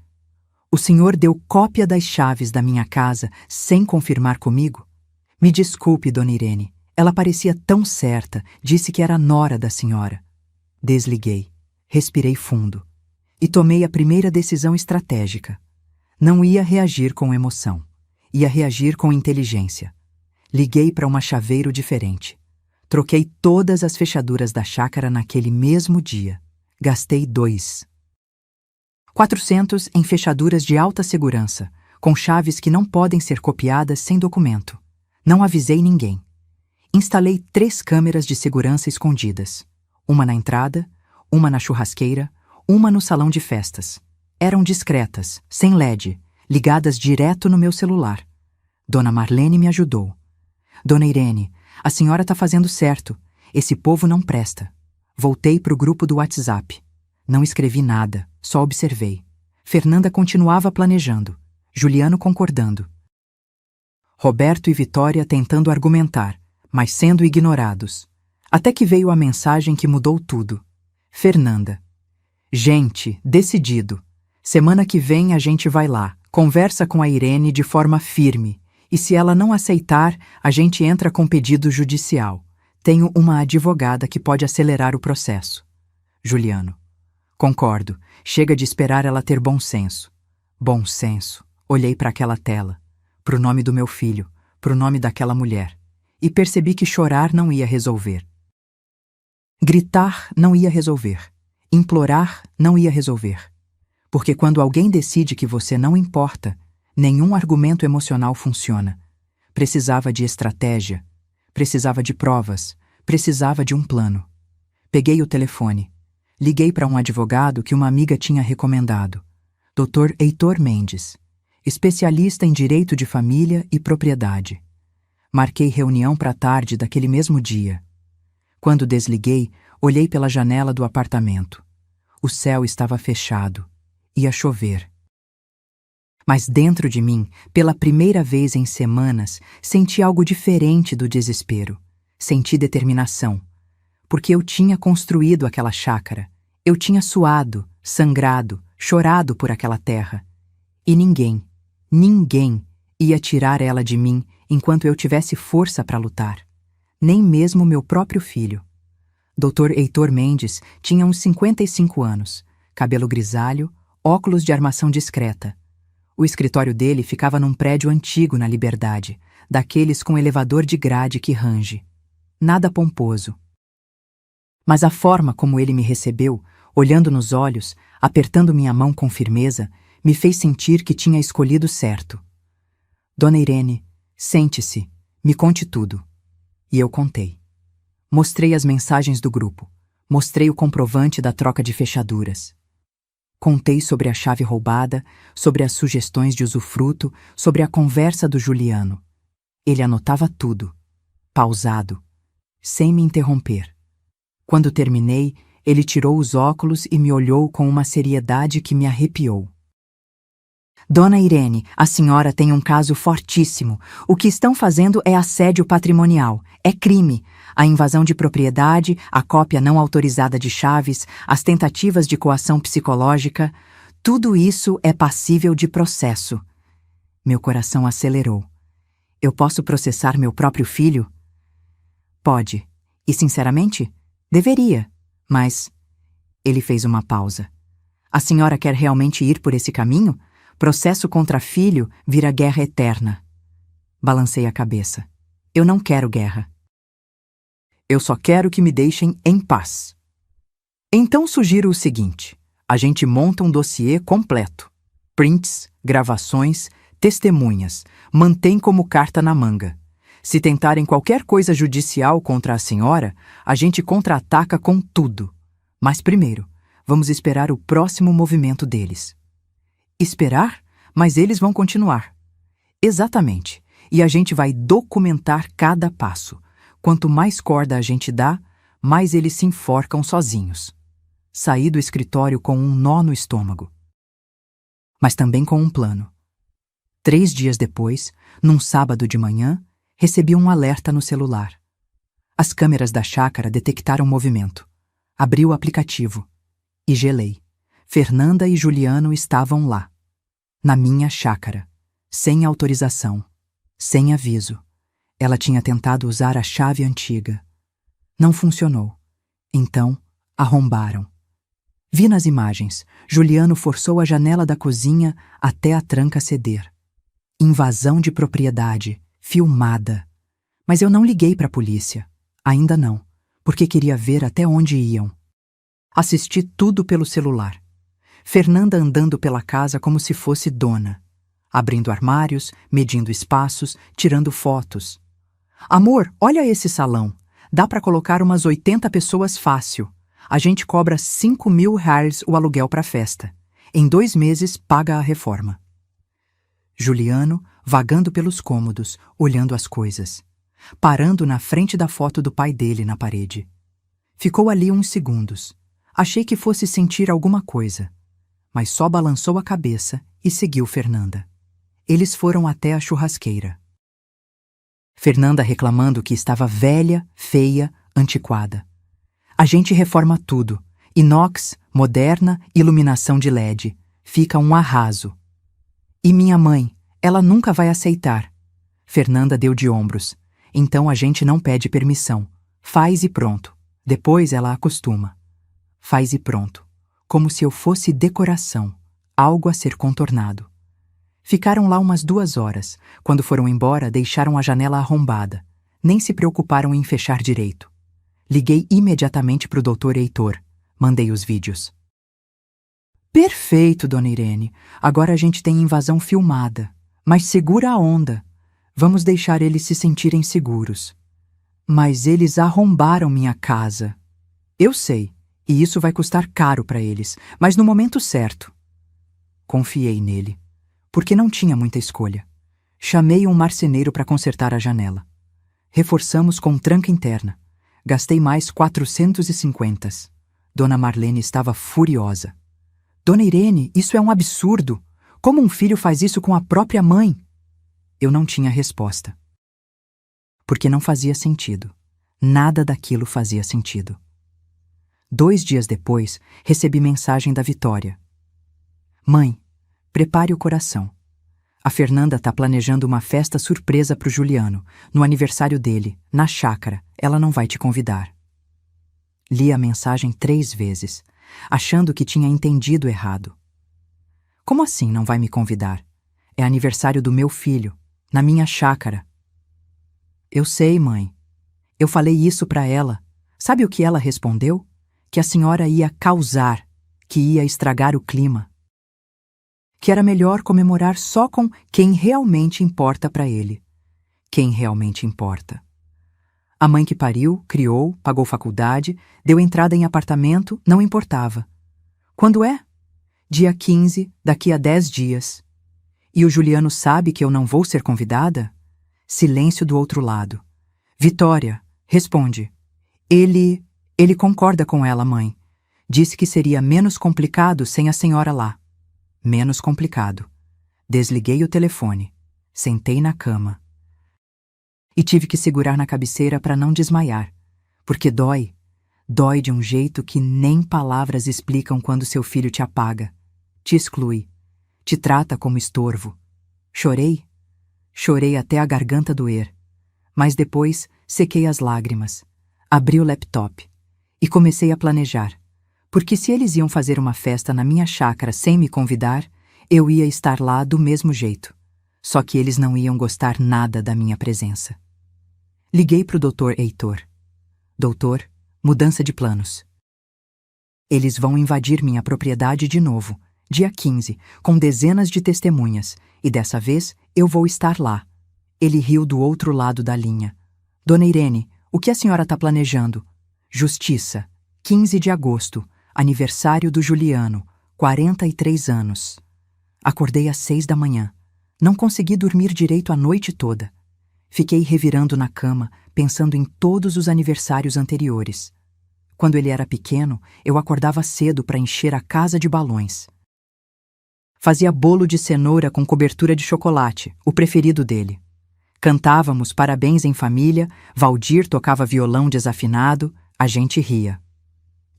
O senhor deu cópia das chaves da minha casa sem confirmar comigo? Me desculpe, Dona Irene. Ela parecia tão certa, disse que era nora da senhora. Desliguei. Respirei fundo. E tomei a primeira decisão estratégica. Não ia reagir com emoção. Ia reagir com inteligência. Liguei para uma chaveiro diferente. Troquei todas as fechaduras da chácara naquele mesmo dia. Gastei 400 em fechaduras de alta segurança, com chaves que não podem ser copiadas sem documento. Não avisei ninguém. Instalei 3 câmeras de segurança escondidas. Uma na entrada, uma na churrasqueira, uma no salão de festas. Eram discretas, sem LED, ligadas direto no meu celular. Dona Marlene me ajudou. Dona Irene, a senhora tá fazendo certo. Esse povo não presta. Voltei pro grupo do WhatsApp. Não escrevi nada, só observei. Fernanda continuava planejando. Juliano concordando. Roberto e Vitória tentando argumentar, mas sendo ignorados. Até que veio a mensagem que mudou tudo. Fernanda. Gente, decidido. Semana que vem a gente vai lá. Conversa com a Irene de forma firme. E se ela não aceitar, a gente entra com pedido judicial. Tenho uma advogada que pode acelerar o processo. Juliano. Concordo. Chega de esperar ela ter bom senso. Bom senso. Olhei para aquela tela. Pro nome do meu filho. Pro nome daquela mulher. E percebi que chorar não ia resolver. Gritar não ia resolver. Implorar não ia resolver. Porque quando alguém decide que você não importa, nenhum argumento emocional funciona. Precisava de estratégia. Precisava de provas. Precisava de um plano. Peguei o telefone. Liguei para um advogado que uma amiga tinha recomendado. Dr. Heitor Mendes. Especialista em direito de família e propriedade. Marquei reunião para a tarde daquele mesmo dia. Quando desliguei, olhei pela janela do apartamento. O céu estava fechado. Ia chover. Mas dentro de mim, pela primeira vez em semanas, senti algo diferente do desespero. Senti determinação. Porque eu tinha construído aquela chácara. Eu tinha suado, sangrado, chorado por aquela terra. E ninguém ia tirar ela de mim enquanto eu tivesse força para lutar. Nem mesmo meu próprio filho. Dr. Heitor Mendes tinha uns 55 anos, cabelo grisalho, óculos de armação discreta. O escritório dele ficava num prédio antigo na Liberdade, daqueles com elevador de grade que range. Nada pomposo. Mas a forma como ele me recebeu, olhando nos olhos, apertando minha mão com firmeza, me fez sentir que tinha escolhido certo. Dona Irene, sente-se, me conte tudo. E eu contei. Mostrei as mensagens do grupo. Mostrei o comprovante da troca de fechaduras. Contei sobre a chave roubada, sobre as sugestões de usufruto, sobre a conversa do Juliano. Ele anotava tudo, pausado, sem me interromper. Quando terminei, ele tirou os óculos e me olhou com uma seriedade que me arrepiou. Dona Irene, a senhora tem um caso fortíssimo. O que estão fazendo é assédio patrimonial. É crime. A invasão de propriedade, a cópia não autorizada de chaves, as tentativas de coação psicológica, tudo isso é passível de processo. Meu coração acelerou. Eu posso processar meu próprio filho? Pode. E, sinceramente, deveria. Mas... Ele fez uma pausa. A senhora quer realmente ir por esse caminho? Processo contra filho vira guerra eterna. Balancei a cabeça. Eu não quero guerra. Eu só quero que me deixem em paz. Então sugiro o seguinte: a gente monta um dossiê completo. Prints, gravações, testemunhas. Mantém como carta na manga. Se tentarem qualquer coisa judicial contra a senhora, a gente contra-ataca com tudo. Mas primeiro, vamos esperar o próximo movimento deles. Esperar? Mas eles vão continuar. Exatamente. E a gente vai documentar cada passo. Quanto mais corda a gente dá, mais eles se enforcam sozinhos. Saí do escritório com um nó no estômago. Mas também com um plano. 3 dias depois, num sábado de manhã, recebi um alerta no celular. As câmeras da chácara detectaram movimento. Abri o aplicativo. E gelei. Fernanda e Juliano estavam lá. Na minha chácara. Sem autorização. Sem aviso. Ela tinha tentado usar a chave antiga. Não funcionou. Então, arrombaram. Vi nas imagens. Juliano forçou a janela da cozinha até a tranca ceder. Invasão de propriedade. Filmada. Mas eu não liguei para a polícia. Ainda não. Porque queria ver até onde iam. Assisti tudo pelo celular. Fernanda andando pela casa como se fosse dona. Abrindo armários, medindo espaços, tirando fotos. Amor, olha esse salão. Dá para colocar umas 80 pessoas fácil. A gente cobra R$ 5.000 o aluguel para a festa. Em 2 meses paga a reforma. Juliano, vagando pelos cômodos, olhando as coisas. Parando na frente da foto do pai dele na parede. Ficou ali uns segundos. Achei que fosse sentir alguma coisa. Mas só balançou a cabeça e seguiu Fernanda. Eles foram até a churrasqueira. Fernanda reclamando que estava velha, feia, antiquada. A gente reforma tudo. Inox, moderna, iluminação de LED. Fica um arraso. E minha mãe, ela nunca vai aceitar. Fernanda deu de ombros. Então a gente não pede permissão. Faz e pronto. Depois ela acostuma. Faz e pronto. Como se eu fosse decoração, algo a ser contornado. Ficaram lá umas 2 horas. Quando foram embora, deixaram a janela arrombada. Nem se preocuparam em fechar direito. Liguei imediatamente para o Dr. Heitor. Mandei os vídeos. Perfeito, Dona Irene. Agora a gente tem invasão filmada. Mas segura a onda. Vamos deixar eles se sentirem seguros. Mas eles arrombaram minha casa. Eu sei. E isso vai custar caro para eles, mas no momento certo. Confiei nele, porque não tinha muita escolha. Chamei um marceneiro para consertar a janela. Reforçamos com tranca interna. Gastei mais 450. Dona Marlene estava furiosa. Dona Irene, isso é um absurdo. Como um filho faz isso com a própria mãe? Eu não tinha resposta. Porque não fazia sentido. Nada daquilo fazia sentido. 2 dias depois, recebi mensagem da Vitória. Mãe, prepare o coração. A Fernanda tá planejando uma festa surpresa pro Juliano, no aniversário dele, na chácara. Ela não vai te convidar. Li a mensagem 3 vezes, achando que tinha entendido errado. Como assim não vai me convidar? É aniversário do meu filho, na minha chácara. Eu sei, mãe. Eu falei isso pra ela. Sabe o que ela respondeu? Que a senhora ia causar, que ia estragar o clima. Que era melhor comemorar só com quem realmente importa pra ele. Quem realmente importa. A mãe que pariu, criou, pagou faculdade, deu entrada em apartamento, não importava. Quando é? Dia 15, daqui a 10 dias. E o Juliano sabe que eu não vou ser convidada? Silêncio do outro lado. Vitória, responde. Ele concorda com ela, mãe. Disse que seria menos complicado sem a senhora lá. Menos complicado. Desliguei o telefone. Sentei na cama. E tive que segurar na cabeceira para não desmaiar. Porque dói. Dói de um jeito que nem palavras explicam quando seu filho te apaga. Te exclui. Te trata como estorvo. Chorei. Chorei até a garganta doer. Mas depois sequei as lágrimas. Abri o laptop. E comecei a planejar. Porque se eles iam fazer uma festa na minha chácara sem me convidar, eu ia estar lá do mesmo jeito. Só que eles não iam gostar nada da minha presença. Liguei pro Dr. Heitor. Doutor, mudança de planos. Eles vão invadir minha propriedade de novo, dia 15, com dezenas de testemunhas, e dessa vez eu vou estar lá. Ele riu do outro lado da linha. Dona Irene, o que a senhora está planejando? Justiça, 15 de agosto, aniversário do Juliano, 43 anos. Acordei às 6 da manhã. Não consegui dormir direito a noite toda. Fiquei revirando na cama, pensando em todos os aniversários anteriores. Quando ele era pequeno, eu acordava cedo para encher a casa de balões. Fazia bolo de cenoura com cobertura de chocolate, o preferido dele. Cantávamos parabéns em família, Valdir tocava violão desafinado, a gente ria.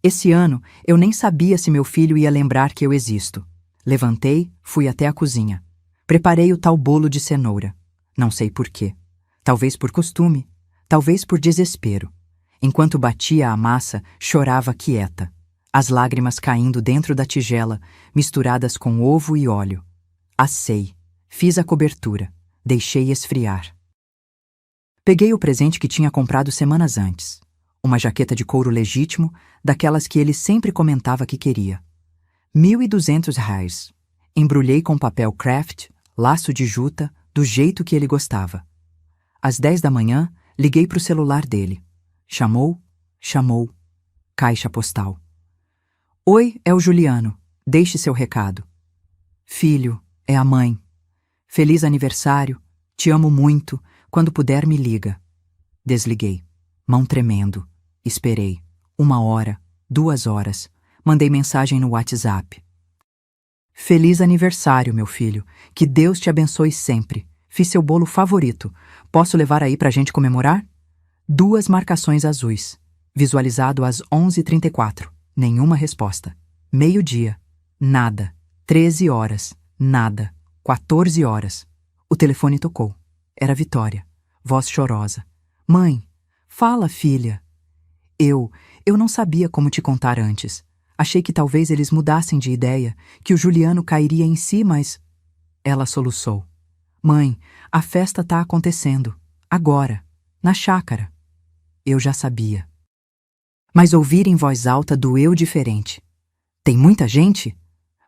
Esse ano, eu nem sabia se meu filho ia lembrar que eu existo. Levantei, fui até a cozinha. Preparei o tal bolo de cenoura. Não sei por quê. Talvez por costume, talvez por desespero. Enquanto batia a massa, chorava quieta. As lágrimas caindo dentro da tigela, misturadas com ovo e óleo. Assei, fiz a cobertura, deixei esfriar. Peguei o presente que tinha comprado semanas antes. Uma jaqueta de couro legítimo, daquelas que ele sempre comentava que queria. R$ 1.200. Embrulhei com papel craft, laço de juta, do jeito que ele gostava. Às 10 da manhã, liguei para o celular dele. Chamou. Caixa postal. Oi, é o Juliano. Deixe seu recado. Filho, é a mãe. Feliz aniversário. Te amo muito. Quando puder, me liga. Desliguei. Mão tremendo. Esperei. 1 hora, 2 horas. Mandei mensagem no WhatsApp. Feliz aniversário, meu filho. Que Deus te abençoe sempre. Fiz seu bolo favorito. Posso levar aí pra gente comemorar? 2 marcações azuis. Visualizado às 11h34. Nenhuma resposta. Meio-dia. Nada. 13 horas. Nada. 14 horas. O telefone tocou. Era Vitória. Voz chorosa. Mãe, fala, filha. Eu não sabia como te contar antes. Achei que talvez eles mudassem de ideia, que o Juliano cairia em si, mas... Ela soluçou. Mãe, a festa tá acontecendo. Agora. Na chácara. Eu já sabia. Mas ouvir em voz alta doeu diferente. Tem muita gente?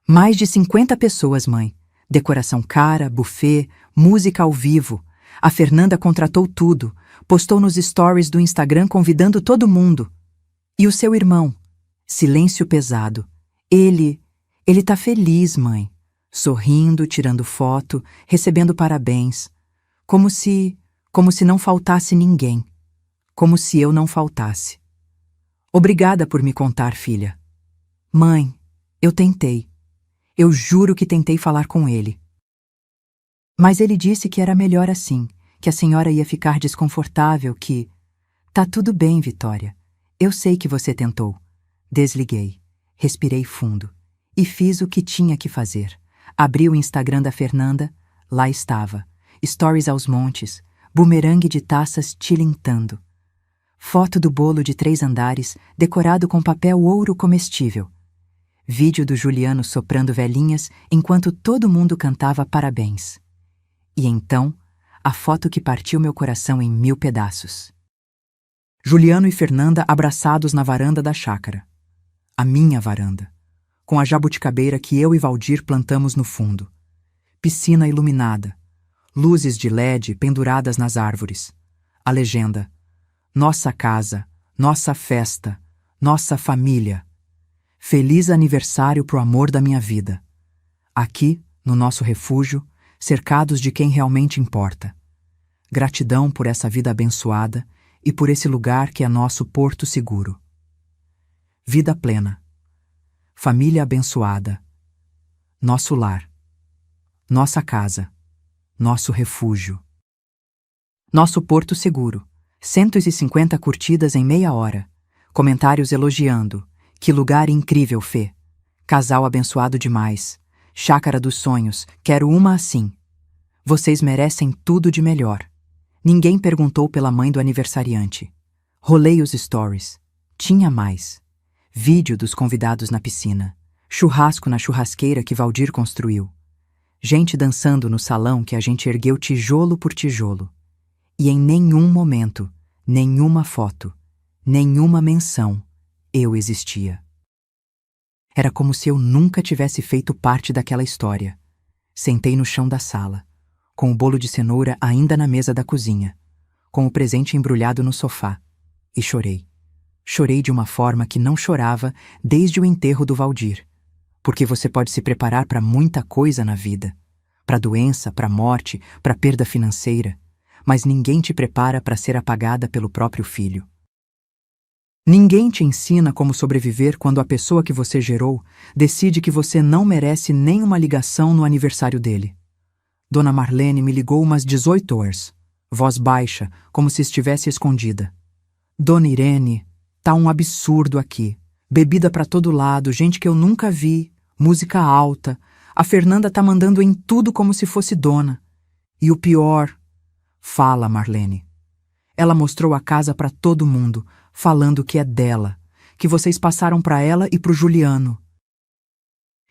Mais de 50 pessoas, mãe. Decoração cara, buffet, música ao vivo. A Fernanda contratou tudo. Postou nos stories do Instagram convidando todo mundo. E o seu irmão? Silêncio pesado. Ele tá feliz, mãe. Sorrindo, tirando foto, recebendo parabéns. Como se não faltasse ninguém. Como se eu não faltasse. Obrigada por me contar, filha. Mãe, eu tentei. Eu juro que tentei falar com ele. Mas ele disse que era melhor assim, que a senhora ia ficar desconfortável, que... Tá tudo bem, Vitória. Eu sei que você tentou. Desliguei, respirei fundo e fiz o que tinha que fazer. Abri o Instagram da Fernanda, Lá estava, stories aos montes, bumerangue de taças tilintando. Foto do bolo de 3 andares, decorado com papel ouro comestível. Vídeo do Juliano soprando velhinhas enquanto todo mundo cantava parabéns. E então, a foto que partiu meu coração em 1000 pedaços. Juliano e Fernanda abraçados na varanda da chácara. A minha varanda, com a jabuticabeira que eu e Valdir plantamos no fundo. Piscina iluminada, luzes de LED penduradas nas árvores. A legenda: nossa casa, nossa festa, nossa família. Feliz aniversário pro amor da minha vida. Aqui, no nosso refúgio, cercados de quem realmente importa. Gratidão por essa vida abençoada e por esse lugar que é nosso porto seguro. Vida plena. Família abençoada. Nosso lar. Nossa casa. Nosso refúgio. Nosso porto seguro. 150 curtidas em meia hora. Comentários elogiando. Que lugar incrível, Fê. Casal abençoado demais. Chácara dos sonhos. Quero uma assim. Vocês merecem tudo de melhor. Ninguém perguntou pela mãe do aniversariante. Rolei os stories. Tinha mais. Vídeo dos convidados na piscina. Churrasco na churrasqueira que Valdir construiu. Gente dançando no salão que a gente ergueu tijolo por tijolo. E em nenhum momento, nenhuma foto, nenhuma menção, eu existia. Era como se eu nunca tivesse feito parte daquela história. Sentei no chão da sala, com o bolo de cenoura ainda na mesa da cozinha, com o presente embrulhado no sofá, e chorei. Chorei de uma forma que não chorava desde o enterro do Valdir. Porque você pode se preparar para muita coisa na vida. Para doença, para morte, para perda financeira. Mas ninguém te prepara para ser apagada pelo próprio filho. Ninguém te ensina como sobreviver quando a pessoa que você gerou decide que você não merece nem uma ligação no aniversário dele. Dona Marlene me ligou umas 18 horas, voz baixa, como se estivesse escondida. Dona Irene, tá um absurdo aqui. Bebida pra todo lado, gente que eu nunca vi, música alta. A Fernanda tá mandando em tudo como se fosse dona. E o pior... Fala, Marlene. Ela mostrou a casa pra todo mundo, falando que é dela, que vocês passaram pra ela e pro Juliano.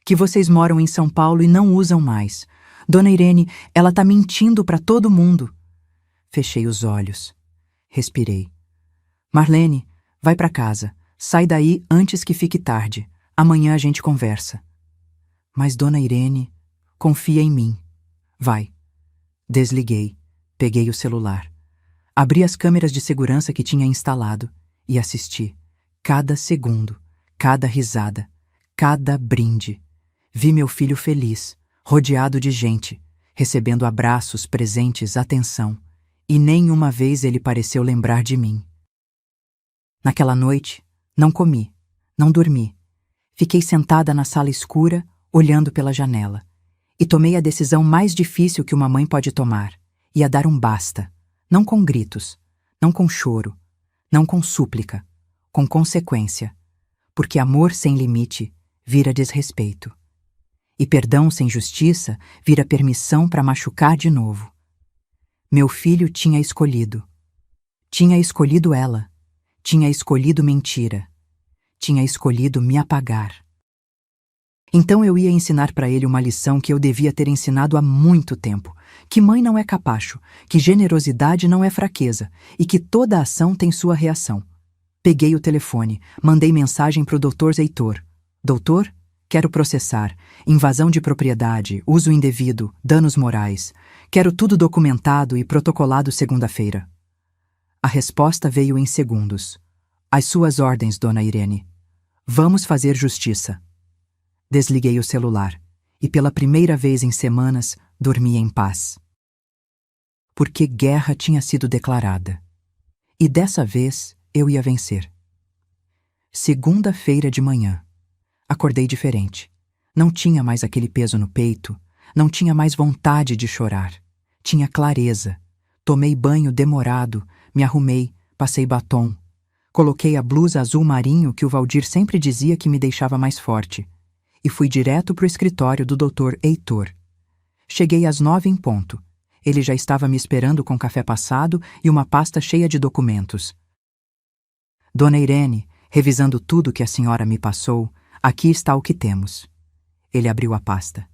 Que vocês moram em São Paulo e não usam mais. Dona Irene, ela tá mentindo pra todo mundo. Fechei os olhos. Respirei. Marlene, vai pra casa. Sai daí antes que fique tarde. Amanhã a gente conversa. Mas Dona Irene, confia em mim. Vai. Desliguei. Peguei o celular. Abri as câmeras de segurança que tinha instalado e assisti. Cada segundo, cada risada, cada brinde. Vi meu filho feliz, rodeado de gente, recebendo abraços, presentes, atenção. E nem uma vez ele pareceu lembrar de mim. Naquela noite, não comi, não dormi. Fiquei sentada na sala escura, olhando pela janela. E tomei a decisão mais difícil que uma mãe pode tomar. Ia dar um basta, não com gritos, não com choro, não com súplica, com consequência, porque amor sem limite vira desrespeito. E perdão sem justiça vira permissão para machucar de novo. Meu filho tinha escolhido. Tinha escolhido ela. Tinha escolhido mentira. Tinha escolhido me apagar. Então eu ia ensinar para ele uma lição que eu devia ter ensinado há muito tempo. Que mãe não é capacho, que generosidade não é fraqueza e que toda ação tem sua reação. Peguei o telefone, mandei mensagem pro Dr. Heitor. Doutor, quero processar. Invasão de propriedade, uso indevido, danos morais. Quero tudo documentado e protocolado segunda-feira. A resposta veio em segundos. Às suas ordens, Dona Irene. Vamos fazer justiça. Desliguei o celular e pela primeira vez em semanas dormi em paz. Porque guerra tinha sido declarada. E dessa vez eu ia vencer. Segunda-feira de manhã. Acordei diferente. Não tinha mais aquele peso no peito, não tinha mais vontade de chorar. Tinha clareza. Tomei banho demorado, me arrumei, passei batom. Coloquei a blusa azul marinho que o Valdir sempre dizia que me deixava mais forte. E fui direto pro escritório do Dr. Heitor. Cheguei às 9 em ponto. Ele já estava me esperando com café passado e uma pasta cheia de documentos. Dona Irene, revisando tudo que a senhora me passou, aqui está o que temos. Ele abriu a pasta.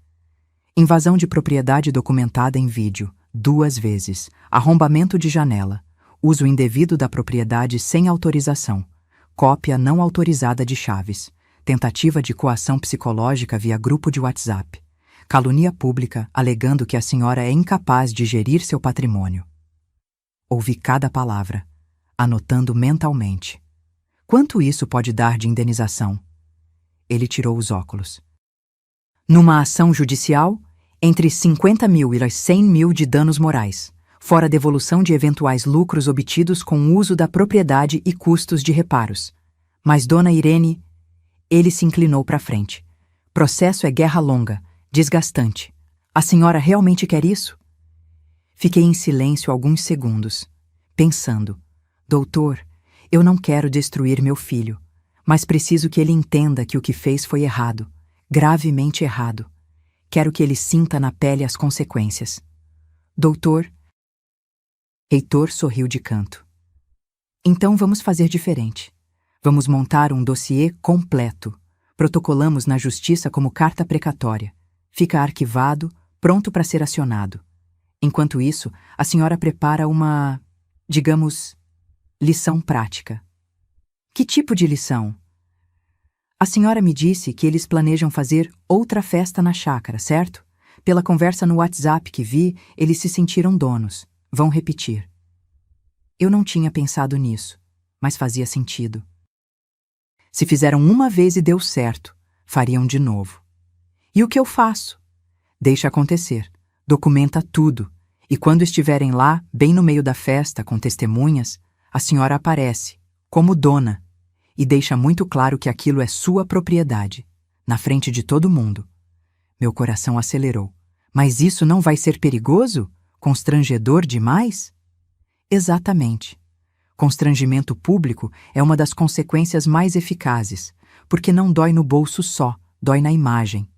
Invasão de propriedade documentada em vídeo, 2 vezes. Arrombamento de janela. Uso indevido da propriedade sem autorização. Cópia não autorizada de chaves. Tentativa de coação psicológica via grupo de WhatsApp. Calúnia pública, alegando que a senhora é incapaz de gerir seu patrimônio. Ouvi cada palavra, anotando mentalmente. Quanto isso pode dar de indenização? Ele tirou os óculos. Numa ação judicial, entre 50 mil e 100 mil de danos morais, fora devolução de eventuais lucros obtidos com o uso da propriedade e custos de reparos. Mas Dona Irene... Ele se inclinou para frente. Processo é guerra longa, desgastante. A senhora realmente quer isso? Fiquei em silêncio alguns segundos, pensando. Doutor, eu não quero destruir meu filho, mas preciso que ele entenda que o que fez foi errado, gravemente errado. Quero que ele sinta na pele as consequências. Doutor... Heitor sorriu de canto. Então vamos fazer diferente. Vamos montar um dossiê completo. Protocolamos na justiça como carta precatória. Fica arquivado, pronto para ser acionado. Enquanto isso, a senhora prepara uma, digamos, lição prática. Que tipo de lição? A senhora me disse que eles planejam fazer outra festa na chácara, certo? Pela conversa no WhatsApp que vi, eles se sentiram donos. Vão repetir. Eu não tinha pensado nisso, mas fazia sentido. Se fizeram uma vez e deu certo, fariam de novo. E o que eu faço? Deixa acontecer, documenta tudo, e quando estiverem lá, bem no meio da festa, com testemunhas, a senhora aparece, como dona, e deixa muito claro que aquilo é sua propriedade, na frente de todo mundo. Meu coração acelerou. Mas isso não vai ser perigoso? Constrangedor demais? Exatamente. Constrangimento público é uma das consequências mais eficazes, porque não dói no bolso só, dói na imagem.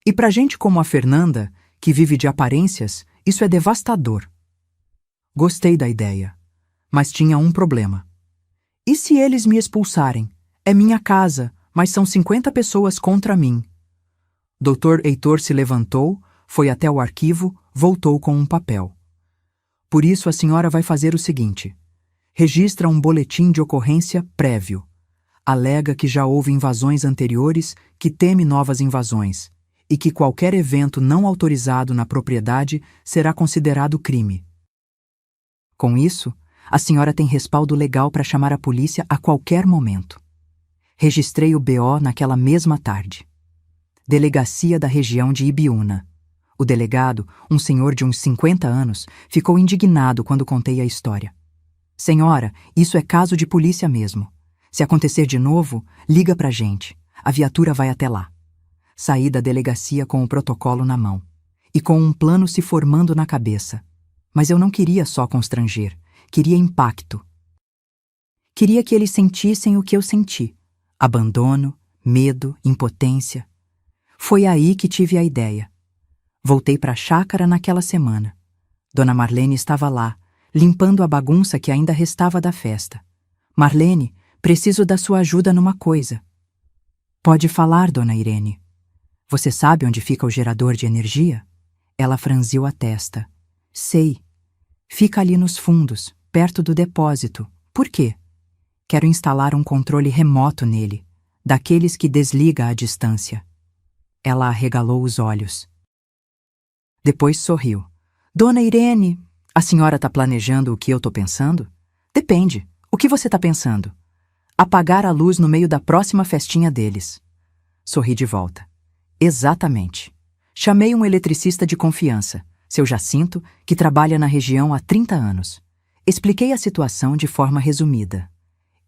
E pra gente como a Fernanda, que vive de aparências, isso é devastador. Gostei da ideia, mas tinha um problema. E se eles me expulsarem? É minha casa, mas são 50 pessoas contra mim. Dr. Heitor se levantou, foi até o arquivo, voltou com um papel. Por isso a senhora vai fazer o seguinte. Registra um boletim de ocorrência prévio. Alega que já houve invasões anteriores, que teme novas invasões, e que qualquer evento não autorizado na propriedade será considerado crime. Com isso, a senhora tem respaldo legal para chamar a polícia a qualquer momento. Registrei o BO naquela mesma tarde. Delegacia da região de Ibiúna. O delegado, um senhor de uns 50 anos, ficou indignado quando contei a história. Senhora, isso é caso de polícia mesmo. Se acontecer de novo, liga pra gente. A viatura vai até lá. Saí da delegacia com o protocolo na mão e com um plano se formando na cabeça. Mas eu não queria só constranger, queria impacto. Queria que eles sentissem o que eu senti. Abandono, medo, impotência. Foi aí que tive a ideia. Voltei para a chácara naquela semana. Dona Marlene estava lá, limpando a bagunça que ainda restava da festa. Marlene, preciso da sua ajuda numa coisa. Pode falar, Dona Irene. Você sabe onde fica o gerador de energia? Ela franziu a testa. Sei. Fica ali nos fundos, perto do depósito. Por quê? Quero instalar um controle remoto nele, daqueles que desliga à distância. Ela arregalou os olhos. Depois sorriu. Dona Irene, a senhora está planejando o que eu estou pensando? Depende. O que você está pensando? Apagar a luz no meio da próxima festinha deles. Sorri de volta. Exatamente. Chamei um eletricista de confiança, seu Jacinto, que trabalha na região há 30 anos. Expliquei a situação de forma resumida.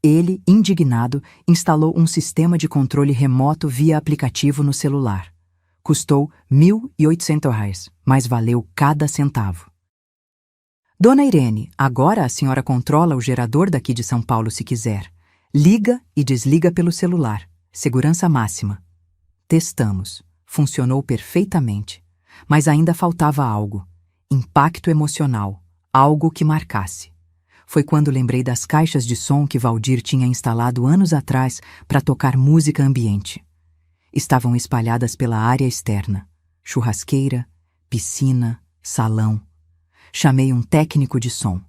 Ele, indignado, instalou um sistema de controle remoto via aplicativo no celular. Custou R$ 1.800, mas valeu cada centavo. Dona Irene, agora a senhora controla o gerador daqui de São Paulo se quiser. Liga e desliga pelo celular. Segurança máxima. Testamos. Funcionou perfeitamente. Mas ainda faltava algo. Impacto emocional. Algo que marcasse. Foi quando lembrei das caixas de som que Valdir tinha instalado anos atrás para tocar música ambiente. Estavam espalhadas pela área externa. Churrasqueira, piscina, salão. Chamei um técnico de som.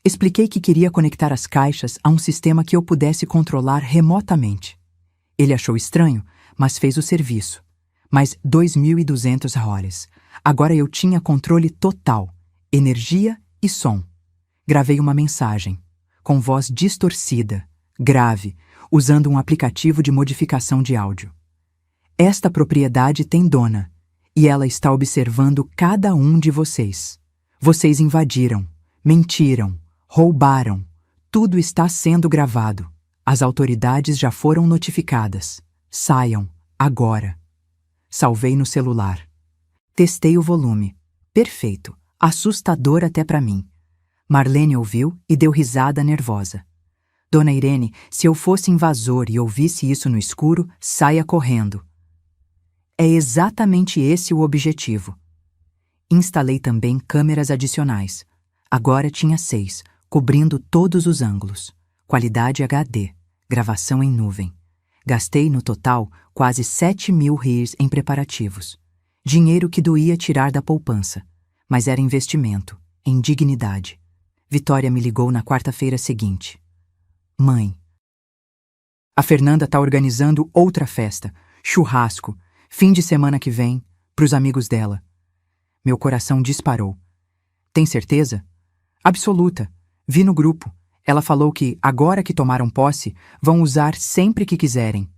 Expliquei que queria conectar as caixas a um sistema que eu pudesse controlar remotamente. Ele achou estranho, mas fez o serviço. Mais $2.200. Agora eu tinha controle total, energia e som. Gravei uma mensagem, com voz distorcida, grave, usando um aplicativo de modificação de áudio. Esta propriedade tem dona, e ela está observando cada um de vocês. Vocês invadiram, mentiram, roubaram. Tudo está sendo gravado. As autoridades já foram notificadas. Saiam, agora. Salvei no celular. Testei o volume. Perfeito. Assustador até para mim. Marlene ouviu e deu risada nervosa. Dona Irene, se eu fosse invasor e ouvisse isso no escuro, saia correndo. É exatamente esse o objetivo. Instalei também câmeras adicionais. Agora tinha 6, cobrindo todos os ângulos. Qualidade HD, gravação em nuvem. Gastei, no total, quase 7.000 rios em preparativos. Dinheiro que doía tirar da poupança. Mas era investimento, em dignidade. Vitória me ligou na quarta-feira seguinte. Mãe. A Fernanda tá organizando outra festa, churrasco, fim de semana que vem, pros amigos dela. Meu coração disparou. Tem certeza? Absoluta. Vi no grupo. Ela falou que, agora que tomaram posse, vão usar sempre que quiserem.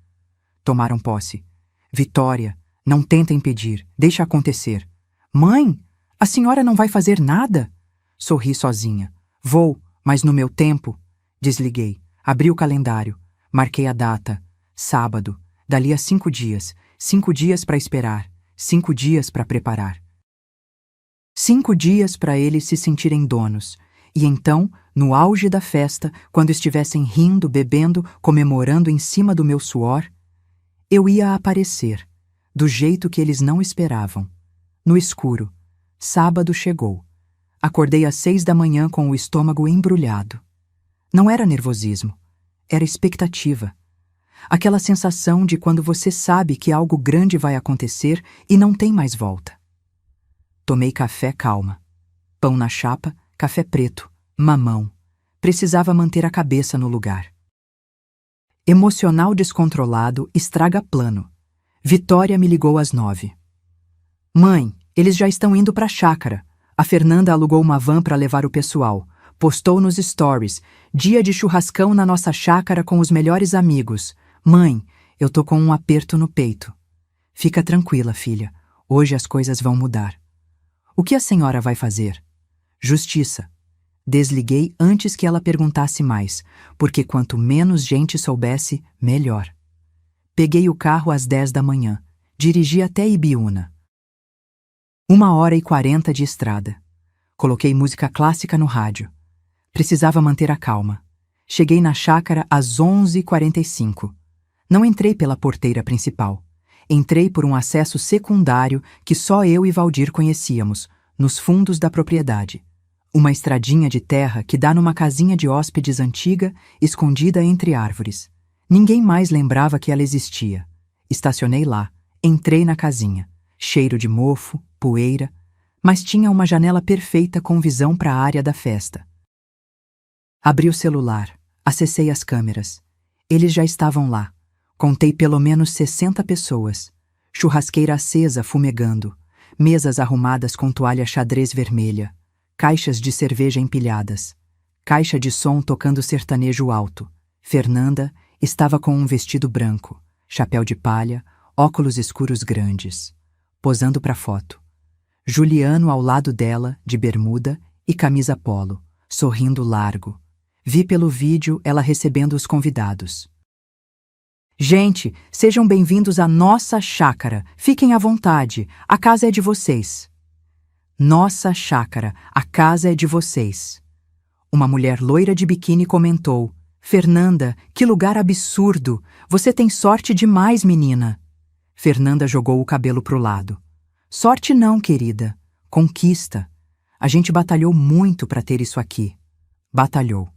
Tomaram posse. Vitória, não tenta impedir, deixa acontecer. Mãe, a senhora não vai fazer nada? Sorri sozinha. Vou, mas no meu tempo. Desliguei. Abri o calendário. Marquei a data. Sábado. Dali a 5 dias. 5 dias para esperar. 5 dias para preparar. 5 dias para eles se sentirem donos. E então, no auge da festa, quando estivessem rindo, bebendo, comemorando em cima do meu suor, eu ia aparecer, do jeito que eles não esperavam. No escuro. Sábado chegou. Acordei às 6 da manhã com o estômago embrulhado. Não era nervosismo, era expectativa. Aquela sensação de quando você sabe que algo grande vai acontecer e não tem mais volta. Tomei café calma. Pão na chapa, café preto, mamão. Precisava manter a cabeça no lugar. Emocional descontrolado estraga plano. Vitória me ligou às 9. Mãe, eles já estão indo para a chácara. A Fernanda alugou uma van para levar o pessoal. Postou nos stories. Dia de churrascão na nossa chácara com os melhores amigos. Mãe, eu tô com um aperto no peito. Fica tranquila, filha. Hoje as coisas vão mudar. O que a senhora vai fazer? Justiça. Desliguei antes que ela perguntasse mais, porque quanto menos gente soubesse, melhor. Peguei o carro às 10 da manhã. Dirigi até Ibiúna. 1h40 de estrada. Coloquei música clássica no rádio. Precisava manter a calma. Cheguei na chácara às 11h45. Não entrei pela porteira principal. Entrei por um acesso secundário que só eu e Valdir conhecíamos, nos fundos da propriedade. Uma estradinha de terra que dá numa casinha de hóspedes antiga, escondida entre árvores. Ninguém mais lembrava que ela existia. Estacionei lá, entrei na casinha. Cheiro de mofo, poeira, mas tinha uma janela perfeita com visão para a área da festa. Abri o celular, acessei as câmeras. Eles já estavam lá. Contei pelo menos 60 pessoas. Churrasqueira acesa fumegando. Mesas arrumadas com toalha xadrez vermelha. Caixas de cerveja empilhadas. Caixa de som tocando sertanejo alto. Fernanda estava com um vestido branco, chapéu de palha, óculos escuros grandes, posando para foto. Juliano ao lado dela, de bermuda e camisa polo, sorrindo largo. Vi pelo vídeo ela recebendo os convidados. Gente, sejam bem-vindos à nossa chácara. Fiquem à vontade, a casa é de vocês. Nossa chácara, a casa é de vocês. Uma mulher loira de biquíni comentou: Fernanda, que lugar absurdo! Você tem sorte demais, menina. Fernanda jogou o cabelo pro lado. Sorte não, querida. Conquista. A gente batalhou muito para ter isso aqui. Batalhou.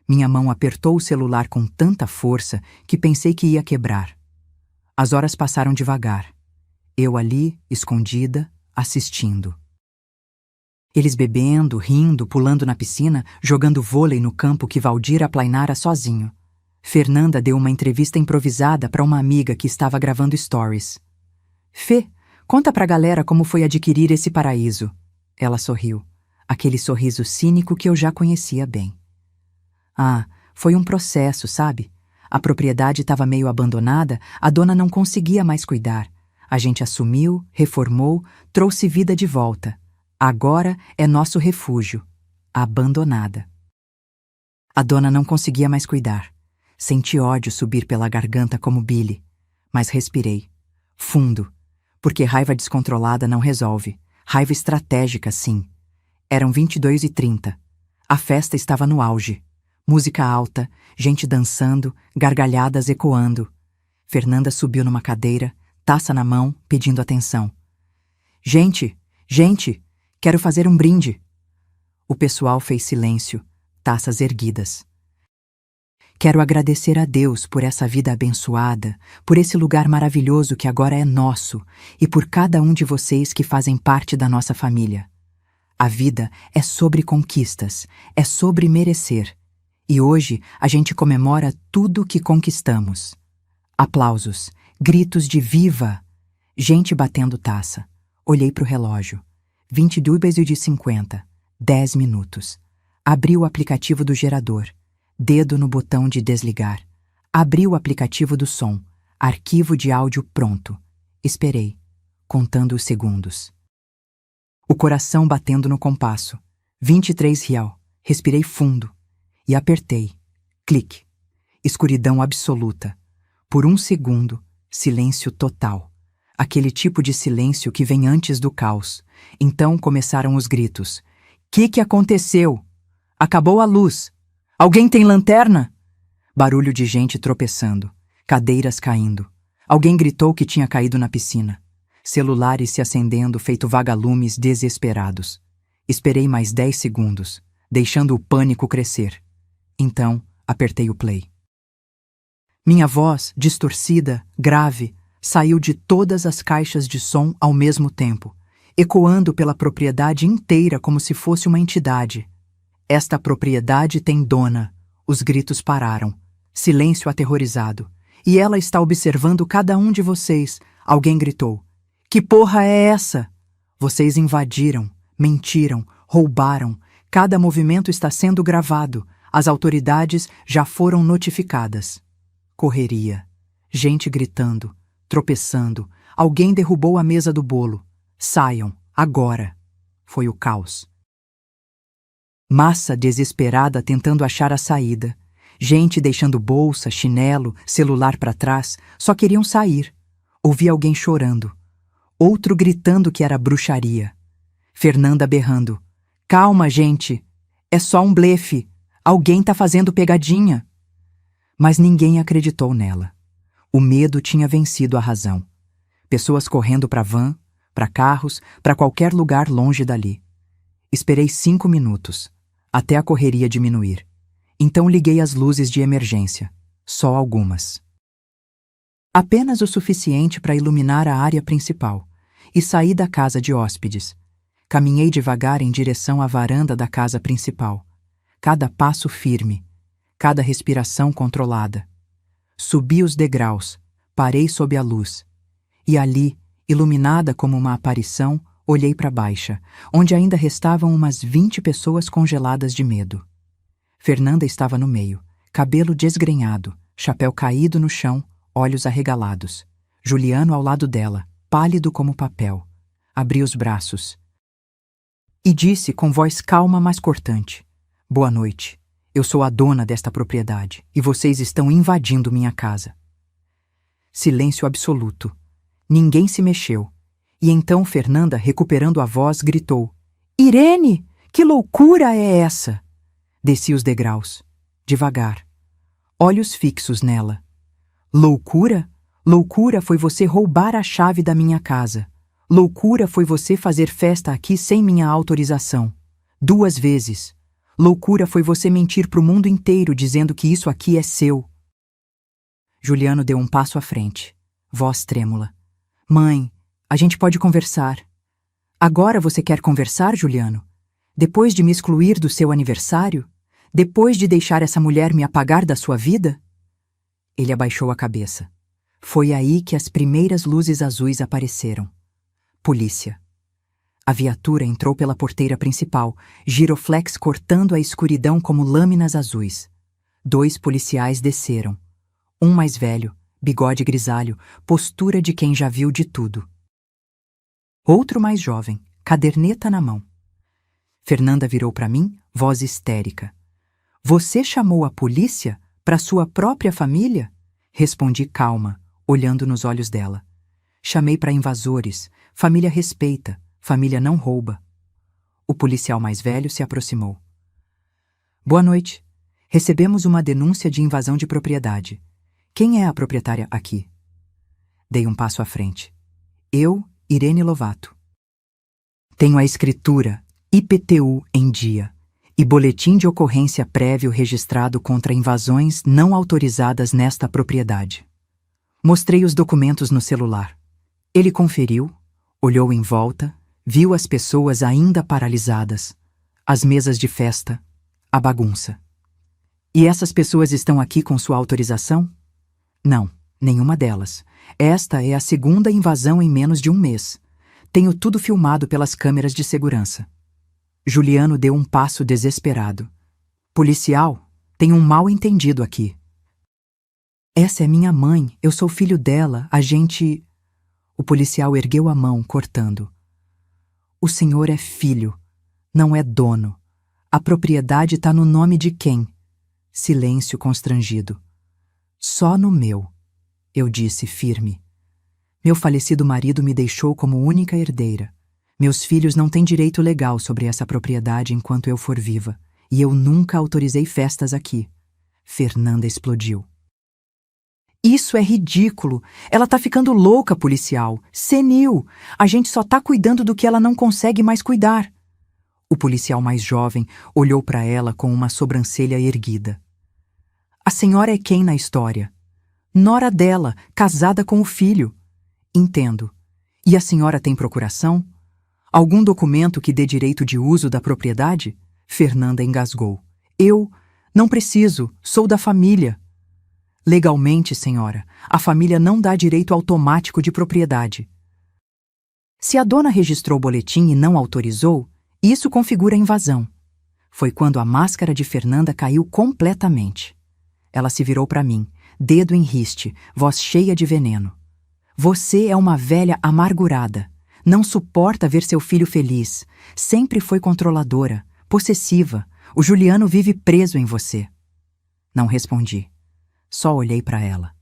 Minha mão apertou o celular com tanta força que pensei que ia quebrar. As horas passaram devagar. Eu ali, escondida, assistindo. Eles bebendo, rindo, pulando na piscina, jogando vôlei no campo que Valdir aplainara sozinho. Fernanda deu uma entrevista improvisada para uma amiga que estava gravando stories. Fê, conta pra galera como foi adquirir esse paraíso. Ela sorriu. Aquele sorriso cínico que eu já conhecia bem. Ah, foi um processo, sabe? A propriedade estava meio abandonada, a dona não conseguia mais cuidar. A gente assumiu, reformou, trouxe vida de volta. Agora é nosso refúgio. Abandonada. A dona não conseguia mais cuidar. Senti ódio subir pela garganta como bile. Mas respirei. Fundo. Porque raiva descontrolada não resolve. Raiva estratégica, sim. Eram 22h30. A festa estava no auge. Música alta, gente dançando, gargalhadas ecoando. Fernanda subiu numa cadeira, taça na mão, pedindo atenção. Gente, quero fazer um brinde. O pessoal fez silêncio, taças erguidas. Quero agradecer a Deus por essa vida abençoada, por esse lugar maravilhoso que agora é nosso e por cada um de vocês que fazem parte da nossa família. A vida é sobre conquistas, é sobre merecer. E hoje a gente comemora tudo que conquistamos. Aplausos, gritos de viva, gente batendo taça. Olhei para o relógio. 22h50, 10 minutos. Abri o aplicativo do gerador. Dedo no botão de desligar. Abri o aplicativo do som. Arquivo de áudio pronto. Esperei, contando os segundos. O coração batendo no compasso. 23 real. Respirei fundo. E apertei. Clique. Escuridão absoluta. Por um segundo, silêncio total. Aquele tipo de silêncio que vem antes do caos. Então começaram os gritos. Que aconteceu? Acabou a luz. Alguém tem lanterna? Barulho de gente tropeçando. Cadeiras caindo. Alguém gritou que tinha caído na piscina. Celulares se acendendo feito vagalumes desesperados. Esperei mais 10 segundos, deixando o pânico crescer. Então, apertei o play. Minha voz, distorcida, grave, saiu de todas as caixas de som ao mesmo tempo, ecoando pela propriedade inteira como se fosse uma entidade. Esta propriedade tem dona. Os gritos pararam. Silêncio aterrorizado. E ela está observando cada um de vocês. Alguém gritou. Que porra é essa? Vocês invadiram, mentiram, roubaram. Cada movimento está sendo gravado. As autoridades já foram notificadas. Correria. Gente gritando, tropeçando. Alguém derrubou a mesa do bolo. Saiam, agora. Foi o caos. Massa desesperada tentando achar a saída. Gente deixando bolsa, chinelo, celular para trás. Só queriam sair. Ouvi alguém chorando. Outro gritando que era bruxaria. Fernanda berrando. Calma, gente. É só um blefe. Alguém tá fazendo pegadinha. Mas ninguém acreditou nela. O medo tinha vencido a razão. Pessoas correndo para van, para carros, para qualquer lugar longe dali. Esperei 5 minutos, até a correria diminuir. Então liguei as luzes de emergência, só algumas. Apenas o suficiente para iluminar a área principal, e saí da casa de hóspedes. Caminhei devagar em direção à varanda da casa principal. Cada passo firme, cada respiração controlada. Subi os degraus, parei sob a luz. E ali, iluminada como uma aparição, olhei para baixa, onde ainda restavam umas 20 pessoas congeladas de medo. Fernanda estava no meio, cabelo desgrenhado, chapéu caído no chão, olhos arregalados. Juliano ao lado dela, pálido como papel. Abri os braços. E disse com voz calma, mas cortante. Boa noite. Eu sou a dona desta propriedade e vocês estão invadindo minha casa. Silêncio absoluto. Ninguém se mexeu. E então Fernanda, recuperando a voz, gritou. Irene, que loucura é essa? Desci os degraus. Devagar. Olhos fixos nela. Loucura? Loucura foi você roubar a chave da minha casa. Loucura foi você fazer festa aqui sem minha autorização. 2 vezes. Loucura foi você mentir pro mundo inteiro dizendo que isso aqui é seu. Juliano deu um passo à frente, voz trêmula. Mãe, a gente pode conversar. Agora você quer conversar, Juliano? Depois de me excluir do seu aniversário? Depois de deixar essa mulher me apagar da sua vida? Ele abaixou a cabeça. Foi aí que as primeiras luzes azuis apareceram. Polícia. A viatura entrou pela porteira principal, giroflex cortando a escuridão como lâminas azuis. 2 policiais desceram. Um mais velho, bigode grisalho, postura de quem já viu de tudo. Outro mais jovem, caderneta na mão. Fernanda virou para mim, voz histérica. Você chamou a polícia para sua própria família? Respondi calma, olhando nos olhos dela. Chamei para invasores. Família respeita, família não rouba. O policial mais velho se aproximou. Boa noite. Recebemos uma denúncia de invasão de propriedade. Quem é a proprietária aqui? Dei um passo à frente. Eu, Irene Lovato. Tenho a escritura, IPTU em dia, e boletim de ocorrência prévio registrado contra invasões não autorizadas nesta propriedade. Mostrei os documentos no celular. Ele conferiu, olhou em volta, viu as pessoas ainda paralisadas, as mesas de festa, a bagunça. E essas pessoas estão aqui com sua autorização? Não, nenhuma delas. Esta é a 2ª invasão em menos de um mês. Tenho tudo filmado pelas câmeras de segurança. Juliano deu um passo desesperado. Policial, tem um mal-entendido aqui. Essa é minha mãe, eu sou filho dela, a gente... O policial ergueu a mão, cortando. O senhor é filho, não é dono. A propriedade está no nome de quem? Silêncio constrangido. Só no meu, eu disse firme. Meu falecido marido me deixou como única herdeira. Meus filhos não têm direito legal sobre essa propriedade enquanto eu for viva, e eu nunca autorizei festas aqui. Fernanda explodiu. Isso é ridículo. Ela tá ficando louca, policial. Senil. A gente só tá cuidando do que ela não consegue mais cuidar. O policial mais jovem olhou para ela com uma sobrancelha erguida. A senhora é quem na história? Nora dela, casada com o filho. Entendo. E a senhora tem procuração? Algum documento que dê direito de uso da propriedade? Fernanda engasgou. Eu? Não preciso. Sou da família. Legalmente, senhora, a família não dá direito automático de propriedade. Se a dona registrou o boletim e não autorizou, isso configura invasão. Foi quando a máscara de Fernanda caiu completamente. Ela se virou para mim, dedo em riste, voz cheia de veneno. Você é uma velha amargurada. Não suporta ver seu filho feliz. Sempre foi controladora, possessiva. O Juliano vive preso em você. Não respondi. Só olhei para ela.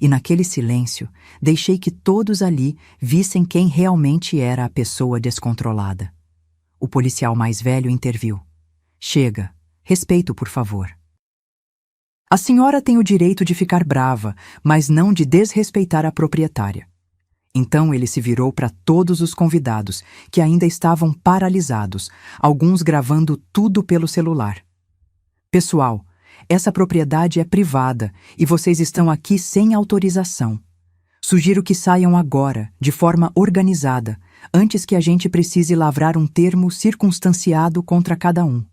E naquele silêncio, deixei que todos ali vissem quem realmente era a pessoa descontrolada. O policial mais velho interviu. Chega. Respeito, por favor. A senhora tem o direito de ficar brava, mas não de desrespeitar a proprietária. Então ele se virou para todos os convidados, que ainda estavam paralisados, alguns gravando tudo pelo celular. Pessoal, essa propriedade é privada e vocês estão aqui sem autorização. Sugiro que saiam agora, de forma organizada, antes que a gente precise lavrar um termo circunstanciado contra cada um.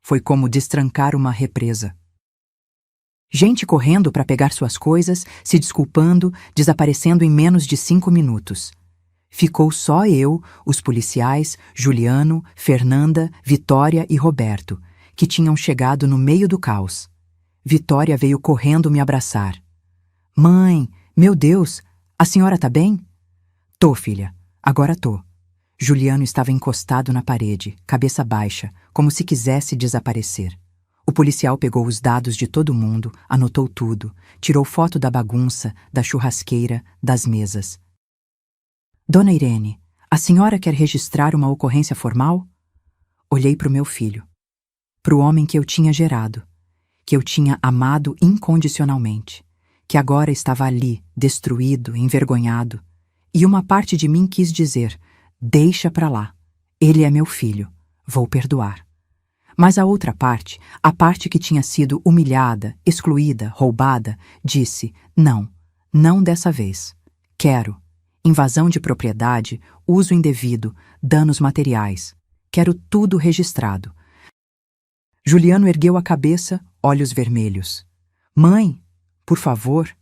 Foi como destrancar uma represa. Gente correndo para pegar suas coisas, se desculpando, desaparecendo em menos de 5 minutos. Ficou só eu, os policiais, Juliano, Fernanda, Vitória e Roberto, que tinham chegado no meio do caos. Vitória veio correndo me abraçar. Mãe, meu Deus, a senhora tá bem? Tô, filha, agora tô. Juliano estava encostado na parede, cabeça baixa, como se quisesse desaparecer. O policial pegou os dados de todo mundo, anotou tudo, tirou foto da bagunça, da churrasqueira, das mesas. Dona Irene, a senhora quer registrar uma ocorrência formal? Olhei para o meu filho, para o homem que eu tinha gerado, que eu tinha amado incondicionalmente, que agora estava ali, destruído, envergonhado, E uma parte de mim quis dizer: deixa pra lá. Ele é meu filho. Vou perdoar. Mas a outra parte, a parte que tinha sido humilhada, excluída, roubada, disse: não, não dessa vez. Quero. Invasão de propriedade, uso indevido, danos materiais. Quero tudo registrado. Juliano ergueu a cabeça, olhos vermelhos. Mãe, por favor.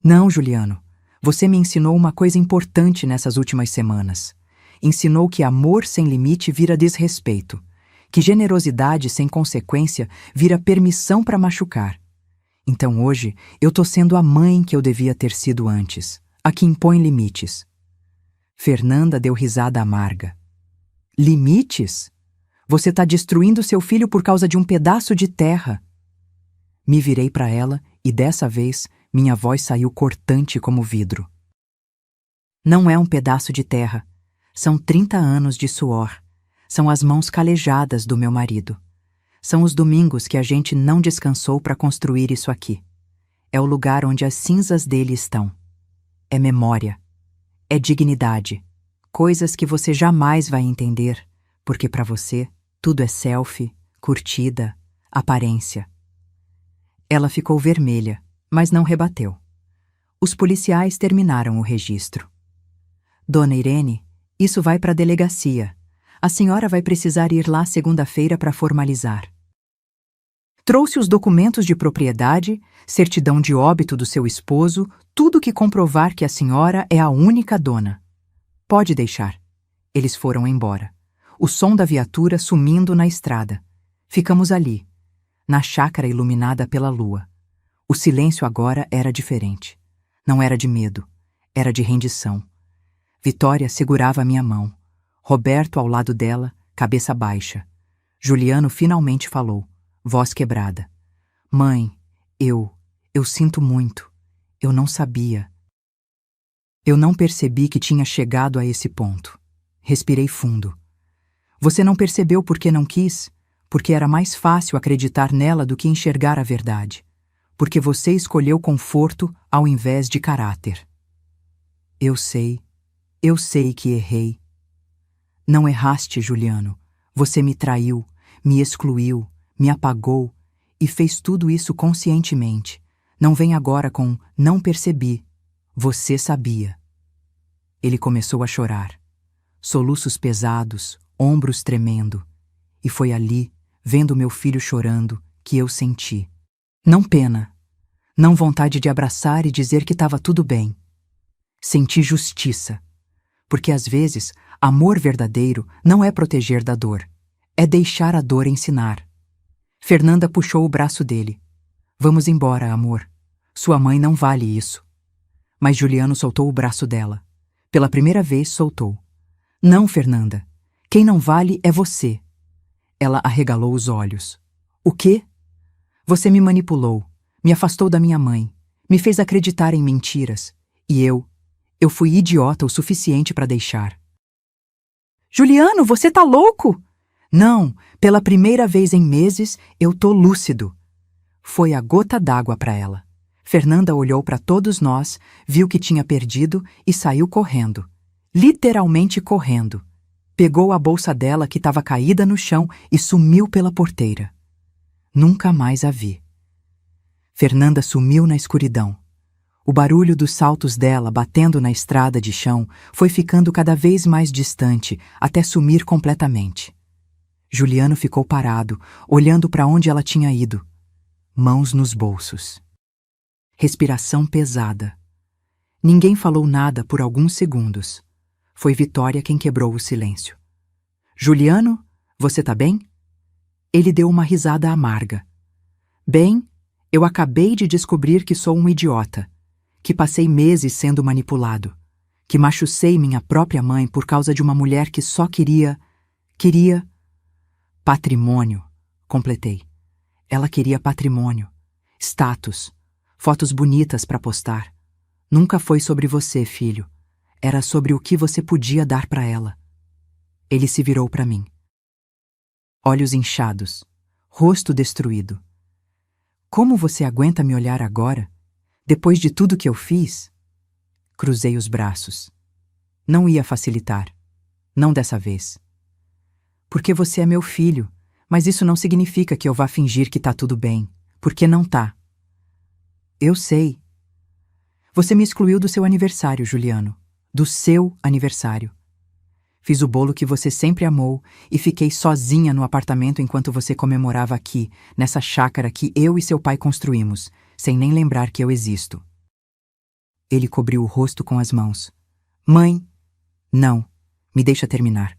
Não, Juliano. Você me ensinou uma coisa importante nessas últimas semanas. Ensinou que amor sem limite vira desrespeito, que generosidade sem consequência vira permissão para machucar. Então hoje eu tô sendo a mãe que eu devia ter sido antes, a que impõe limites. Fernanda deu risada amarga. Limites? Você tá destruindo seu filho por causa de um pedaço de terra. Me virei para ela e dessa vez minha voz saiu cortante como vidro. Não é um pedaço de terra. São 30 anos de suor. São as mãos calejadas do meu marido. São os domingos que a gente não descansou para construir isso aqui. É o lugar onde as cinzas dele estão. É memória. É dignidade. Coisas que você jamais vai entender, porque para você tudo é selfie, curtida, aparência. Ela ficou vermelha, mas não rebateu. Os policiais terminaram o registro. Dona Irene, isso vai para a delegacia. A senhora vai precisar ir lá segunda-feira para formalizar. Trouxe os documentos de propriedade, certidão de óbito do seu esposo, tudo que comprovar que a senhora é a única dona. Pode deixar. Eles foram embora. O som da viatura sumindo na estrada. Ficamos ali, na chácara iluminada pela lua. O silêncio agora era diferente. Não era de medo, era de rendição. Vitória segurava minha mão. Roberto ao lado dela, cabeça baixa. Juliano finalmente falou, voz quebrada. Mãe, eu sinto muito. Eu não sabia. Eu não percebi que tinha chegado a esse ponto. Respirei fundo. Você não percebeu porque não quis? Porque era mais fácil acreditar nela do que enxergar a verdade. Porque você escolheu conforto ao invés de caráter. Eu sei que errei. Não erraste, Juliano. Você me traiu, me excluiu, me apagou e fez tudo isso conscientemente. Não vem agora com não percebi. Você sabia. Ele começou a chorar. Soluços pesados, ombros tremendo. E foi ali, vendo meu filho chorando, que eu senti. Não pena. Não vontade de abraçar e dizer que estava tudo bem. Senti justiça. Porque às vezes, amor verdadeiro não é proteger da dor. É deixar a dor ensinar. Fernanda puxou o braço dele. Vamos embora, amor. Sua mãe não vale isso. Mas Juliano soltou o braço dela. Pela primeira vez, soltou. Não, Fernanda. Quem não vale é você. Ela arregalou os olhos. O quê? Você me manipulou, me afastou da minha mãe, me fez acreditar em mentiras. E eu fui idiota o suficiente para deixar. Juliano, você tá louco? Não, pela primeira vez em meses, eu tô lúcido. Foi a gota d'água para ela. Fernanda olhou para todos nós, viu que tinha perdido e saiu correndo. Literalmente correndo. Pegou a bolsa dela que estava caída no chão e sumiu pela porteira. Nunca mais a vi. Fernanda sumiu na escuridão. O barulho dos saltos dela batendo na estrada de chão foi ficando cada vez mais distante até sumir completamente. Juliano ficou parado, olhando para onde ela tinha ido. Mãos nos bolsos. Respiração pesada. Ninguém falou nada por alguns segundos. Foi Vitória quem quebrou o silêncio. Juliano, você tá bem? Ele deu uma risada amarga. Bem, eu acabei de descobrir que sou um idiota, que passei meses sendo manipulado, que machucei minha própria mãe por causa de uma mulher que só queria... Patrimônio, completei. Ela queria patrimônio, status, fotos bonitas para postar. Nunca foi sobre você, filho. Era sobre o que você podia dar para ela. Ele se virou para mim. Olhos inchados, rosto destruído. Como você aguenta me olhar agora, depois de tudo que eu fiz? Cruzei os braços. Não ia facilitar. Não dessa vez. Porque você é meu filho, mas isso não significa que eu vá fingir que tá tudo bem, porque não tá. Eu sei. Você me excluiu do seu aniversário, Juliano. Do seu aniversário. Fiz o bolo que você sempre amou e fiquei sozinha no apartamento enquanto você comemorava aqui, nessa chácara que eu e seu pai construímos, sem nem lembrar que eu existo. Ele cobriu o rosto com as mãos. Mãe! Não, me deixa terminar.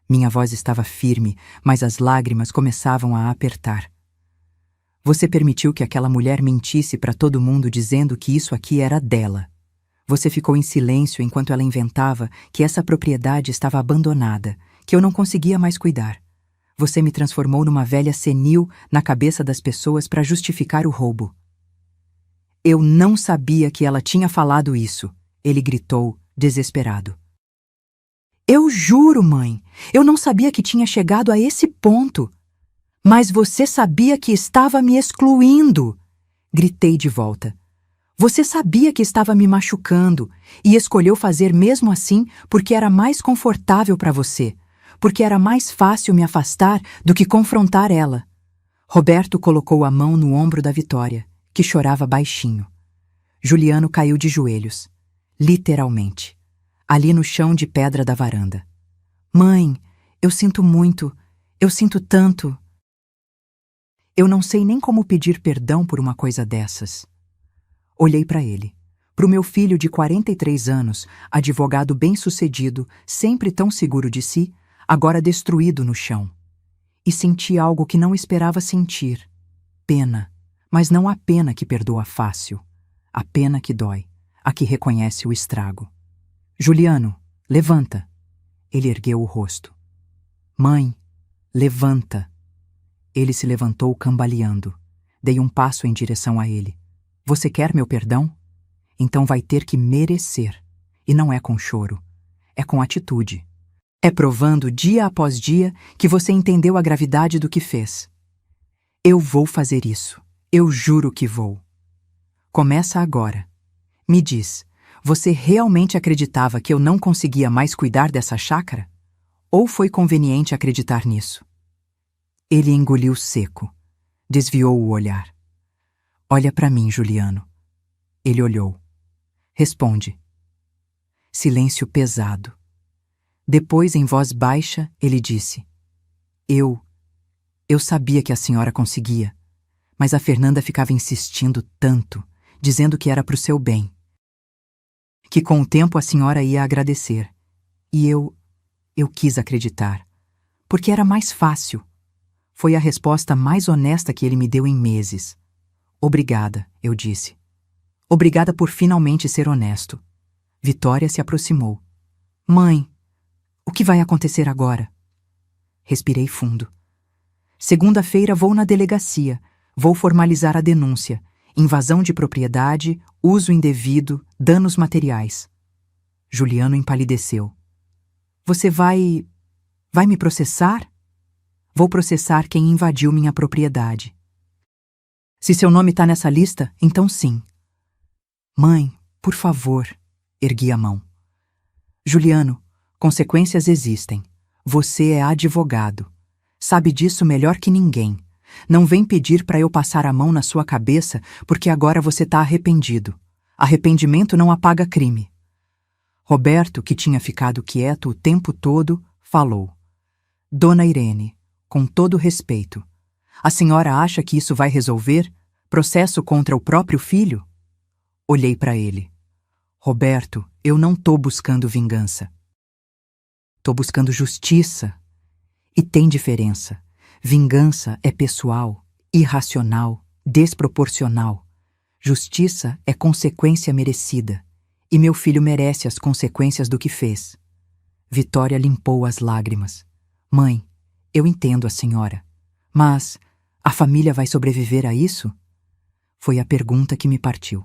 Minha voz estava firme, mas as lágrimas começavam a apertar. Você permitiu que aquela mulher mentisse para todo mundo dizendo que isso aqui era dela. Você ficou em silêncio enquanto ela inventava que essa propriedade estava abandonada, que eu não conseguia mais cuidar. Você me transformou numa velha senil na cabeça das pessoas para justificar o roubo. Eu não sabia que ela tinha falado isso, ele gritou, desesperado. Eu juro, mãe, eu não sabia que tinha chegado a esse ponto. Mas você sabia que estava me excluindo, gritei de volta. Você sabia que estava me machucando e escolheu fazer mesmo assim porque era mais confortável para você, porque era mais fácil me afastar do que confrontar ela. Roberto colocou a mão no ombro da Vitória, que chorava baixinho. Juliano caiu de joelhos, literalmente, ali no chão de pedra da varanda. Mãe, eu sinto muito, eu sinto tanto. Eu não sei nem como pedir perdão por uma coisa dessas. Olhei para ele, para o meu filho de 43 anos, advogado bem-sucedido, sempre tão seguro de si, agora destruído no chão. E senti algo que não esperava sentir. Pena, mas não a pena que perdoa fácil. A pena que dói, a que reconhece o estrago. Juliano, levanta. Ele ergueu o rosto. Mãe, levanta. Ele se levantou cambaleando. Dei um passo em direção a ele. Você quer meu perdão? Então vai ter que merecer. E não é com choro. É com atitude. É provando dia após dia que você entendeu a gravidade do que fez. Eu vou fazer isso. Eu juro que vou. Começa agora. Me diz, você realmente acreditava que eu não conseguia mais cuidar dessa chácara? Ou foi conveniente acreditar nisso? Ele engoliu seco. Desviou o olhar. Olha para mim, Juliano. Ele olhou. Responde. Silêncio pesado. Depois, em voz baixa, ele disse: Eu sabia que a senhora conseguia, mas a Fernanda ficava insistindo tanto, dizendo que era para o seu bem. Que com o tempo a senhora ia agradecer. E eu quis acreditar. Porque era mais fácil. Foi a resposta mais honesta que ele me deu em meses. Obrigada, eu disse. Obrigada por finalmente ser honesto. Vitória se aproximou. Mãe, o que vai acontecer agora? Respirei fundo. Segunda-feira vou na delegacia. Vou formalizar a denúncia. Invasão de propriedade, uso indevido, danos materiais. Juliano empalideceu. Você vai me processar? Vou processar quem invadiu minha propriedade. Se seu nome tá nessa lista, então sim. Mãe, por favor, ergui a mão. Juliano, consequências existem. Você é advogado. Sabe disso melhor que ninguém. Não vem pedir para eu passar a mão na sua cabeça porque agora você tá arrependido. Arrependimento não apaga crime. Roberto, que tinha ficado quieto o tempo todo, falou. Dona Irene, com todo respeito, a senhora acha que isso vai resolver? Processo contra o próprio filho? Olhei para ele. Roberto, eu não tô buscando vingança. Tô buscando justiça. E tem diferença. Vingança é pessoal, irracional, desproporcional. Justiça é consequência merecida. E meu filho merece as consequências do que fez. Vitória limpou as lágrimas. Mãe, eu entendo a senhora. Mas a família vai sobreviver a isso? Foi a pergunta que me partiu.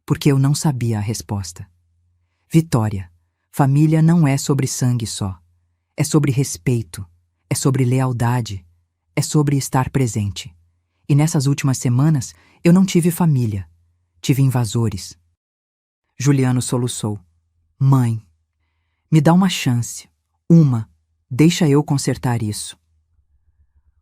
Porque eu não sabia a resposta. Vitória, família não é sobre sangue só. É sobre respeito, é sobre lealdade, é sobre estar presente. E nessas últimas semanas eu não tive família. Tive invasores. Juliano soluçou. Mãe, Me dá uma chance. Uma. Deixa eu consertar isso.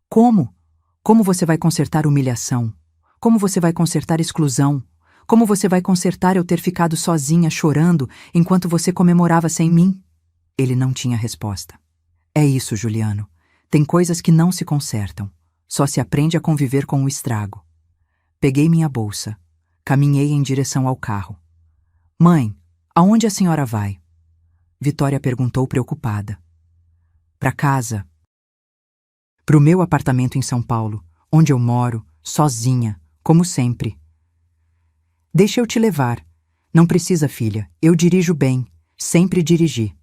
Como? Como você vai consertar humilhação? Como você vai consertar exclusão? Como você vai consertar eu ter ficado sozinha chorando enquanto você comemorava sem mim? Ele não tinha resposta. É isso, Juliano. Tem coisas que não se consertam. Só se aprende a conviver com o estrago. Peguei minha bolsa. Caminhei em direção ao carro. Mãe, aonde a senhora vai? Vitória perguntou preocupada. Pra casa. Pro meu apartamento em São Paulo, onde eu moro, sozinha, como sempre. Deixa eu te levar. Não precisa, filha. Eu dirijo bem. Sempre dirigi.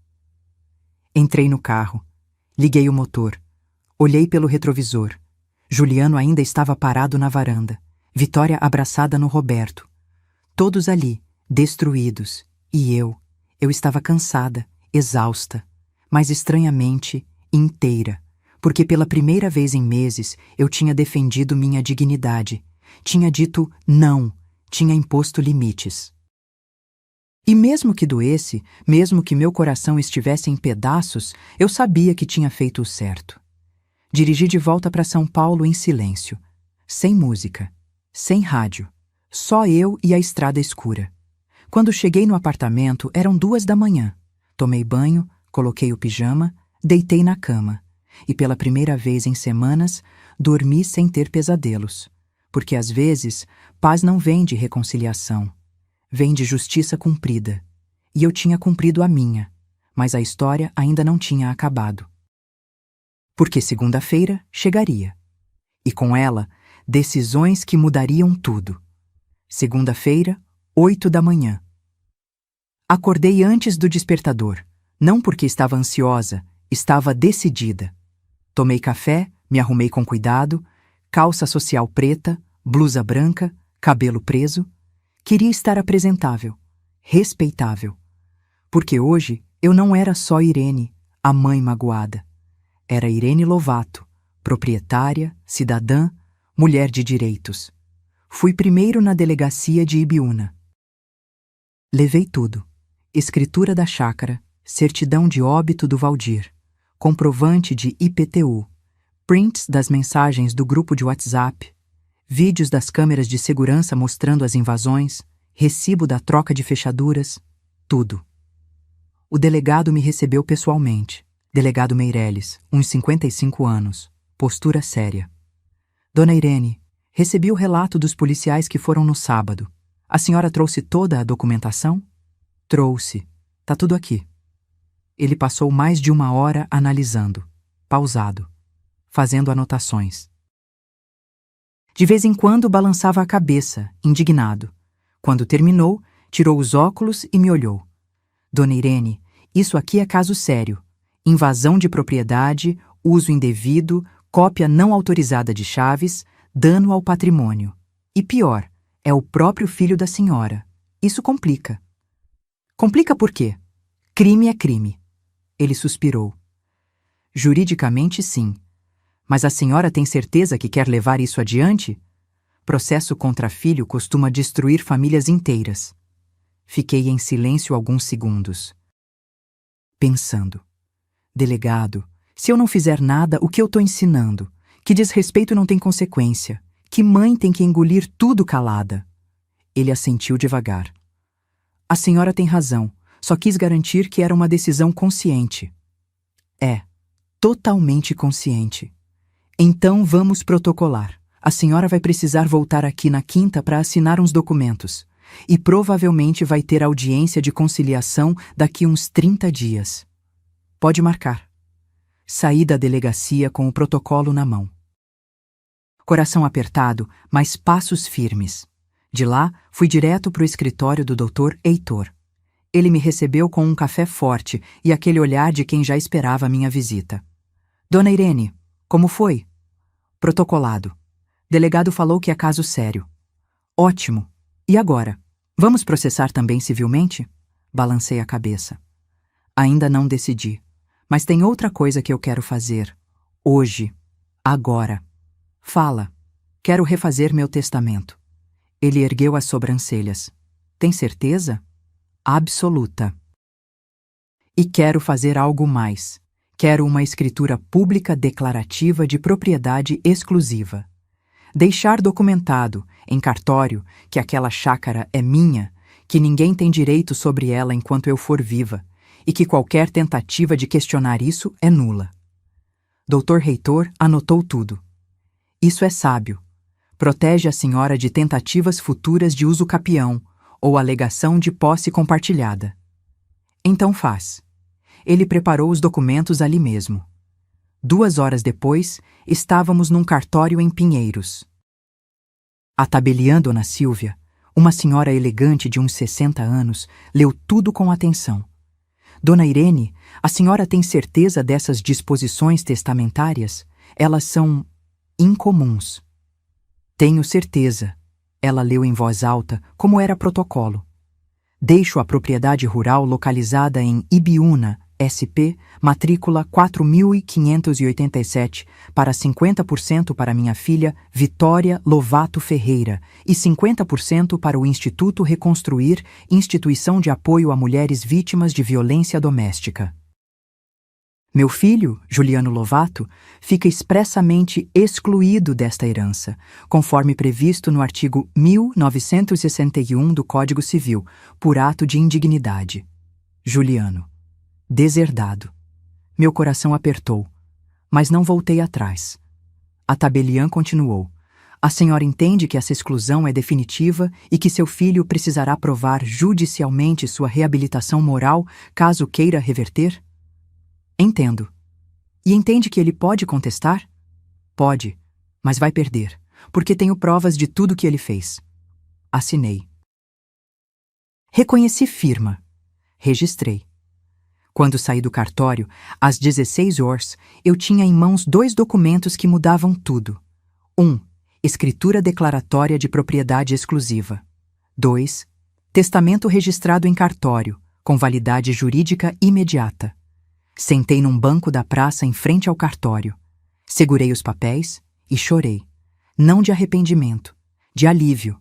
Entrei no carro. Liguei o motor. Olhei pelo retrovisor. Juliano ainda estava parado na varanda. Vitória abraçada no Roberto. Todos ali, destruídos. E eu estava cansada, exausta, mas estranhamente inteira, porque pela primeira vez em meses eu tinha defendido minha dignidade, tinha dito não, tinha imposto limites. E mesmo que doesse, mesmo que meu coração estivesse em pedaços, eu sabia que tinha feito o certo. Dirigi de volta para São Paulo em silêncio, sem música, sem rádio, só eu e a estrada escura. Quando cheguei no apartamento, eram 2 da manhã. Tomei banho, coloquei o pijama, deitei na cama. E pela primeira vez em semanas, dormi sem ter pesadelos. Porque às vezes, paz não vem de reconciliação. Vem de justiça cumprida. E eu tinha cumprido a minha, mas a história ainda não tinha acabado. Porque segunda-feira chegaria. E com ela, decisões que mudariam tudo. Segunda-feira, 8 da manhã. Acordei antes do despertador, não porque estava ansiosa, estava decidida. Tomei café, me arrumei com cuidado, calça social preta, blusa branca, cabelo preso. Queria estar apresentável, respeitável. Porque hoje eu não era só Irene, a mãe magoada. Era Irene Lovato, proprietária, cidadã, mulher de direitos. Fui primeiro na delegacia de Ibiúna. Levei tudo. Escritura da chácara, certidão de óbito do Valdir, comprovante de IPTU, prints das mensagens do grupo de WhatsApp, vídeos das câmeras de segurança mostrando as invasões, recibo da troca de fechaduras, tudo. O delegado me recebeu pessoalmente. Delegado Meireles, uns 55 anos, postura séria. Dona Irene, recebi o relato dos policiais que foram no sábado. A senhora trouxe toda a documentação? Trouxe. Tá tudo aqui. Ele passou mais de 1 hora analisando, pausado, fazendo anotações. De vez em quando balançava a cabeça, indignado. Quando terminou, tirou os óculos e me olhou. Dona Irene, isso aqui é caso sério. Invasão de propriedade, uso indevido, cópia não autorizada de chaves, dano ao patrimônio. E pior, é o próprio filho da senhora. Isso complica. Complica por quê? Crime é crime. Ele suspirou. Juridicamente, sim. Mas a senhora tem certeza que quer levar isso adiante? Processo contra filho costuma destruir famílias inteiras. Fiquei em silêncio alguns segundos. Pensando. Delegado, se eu não fizer nada, o que eu estou ensinando? Que desrespeito não tem consequência? Que mãe tem que engolir tudo calada? Ele assentiu devagar. A senhora tem razão. Só quis garantir que era uma decisão consciente. É, totalmente consciente. Então vamos protocolar. A senhora vai precisar voltar aqui na quinta para assinar uns documentos. E provavelmente vai ter audiência de conciliação daqui uns 30 dias. Pode marcar. Saí da delegacia com o protocolo na mão. Coração apertado, mas passos firmes. De lá, fui direto para o escritório do Dr. Heitor. Ele me recebeu com um café forte e aquele olhar de quem já esperava a minha visita. Dona Irene, como foi? Protocolado. Delegado falou que é caso sério. Ótimo. E agora? Vamos processar também civilmente? Balancei a cabeça. Ainda não decidi. Mas tem outra coisa que eu quero fazer. Hoje. Agora. Fala. Quero refazer meu testamento. Ele ergueu as sobrancelhas. Tem certeza? Absoluta. E quero fazer algo mais. Quero uma escritura pública declarativa de propriedade exclusiva. Deixar documentado, em cartório, que aquela chácara é minha, que ninguém tem direito sobre ela enquanto eu for viva, e que qualquer tentativa de questionar isso é nula. Dr. Reitor anotou tudo. Isso é sábio. Protege a senhora de tentativas futuras de uso capião ou alegação de posse compartilhada. Então faz. Ele preparou os documentos ali mesmo. 2 horas depois, estávamos num cartório em Pinheiros. A tabeliã Dona Silvia, uma senhora elegante de uns 60 anos, leu tudo com atenção. Dona Irene, a senhora tem certeza dessas disposições testamentárias? Elas são incomuns. Tenho certeza. Ela leu em voz alta, como era protocolo. Deixo a propriedade rural localizada em Ibiúna, SP, matrícula 4587, para 50% para minha filha Vitória Lovato Ferreira e 50% para o Instituto Reconstruir, instituição de apoio a mulheres vítimas de violência doméstica. Meu filho, Juliano Lovato, fica expressamente excluído desta herança, conforme previsto no artigo 1961 do Código Civil, por ato de indignidade. Juliano. Deserdado. Meu coração apertou, mas não voltei atrás. A tabeliã continuou. A senhora entende que essa exclusão é definitiva e que seu filho precisará provar judicialmente sua reabilitação moral caso queira reverter? Entendo. E entende que ele pode contestar? Pode, mas vai perder, porque tenho provas de tudo que ele fez. Assinei. Reconheci firma. Registrei. Quando saí do cartório, às 16 horas, eu tinha em mãos 2 documentos que mudavam tudo. 1. Escritura declaratória de propriedade exclusiva. 2. Testamento registrado em cartório, com validade jurídica imediata. Sentei num banco da praça em frente ao cartório. Segurei os papéis e chorei. Não de arrependimento, de alívio,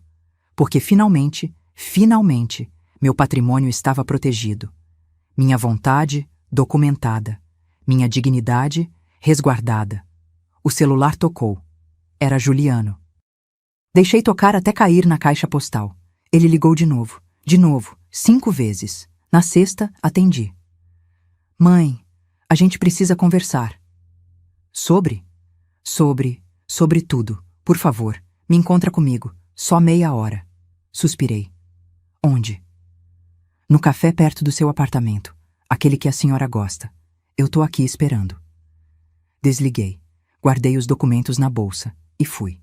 porque finalmente, meu patrimônio estava protegido. Minha vontade, documentada. Minha dignidade, resguardada. O celular tocou. Era Juliano. Deixei tocar até cair na caixa postal. Ele ligou de novo, 5 vezes. Na sexta, atendi. Mãe, a gente precisa conversar. Sobre tudo. Por favor, me encontra comigo. Só meia hora. Suspirei. Onde? No café perto do seu apartamento. Aquele que a senhora gosta. Eu tô aqui esperando. Desliguei. Guardei os documentos na bolsa e fui.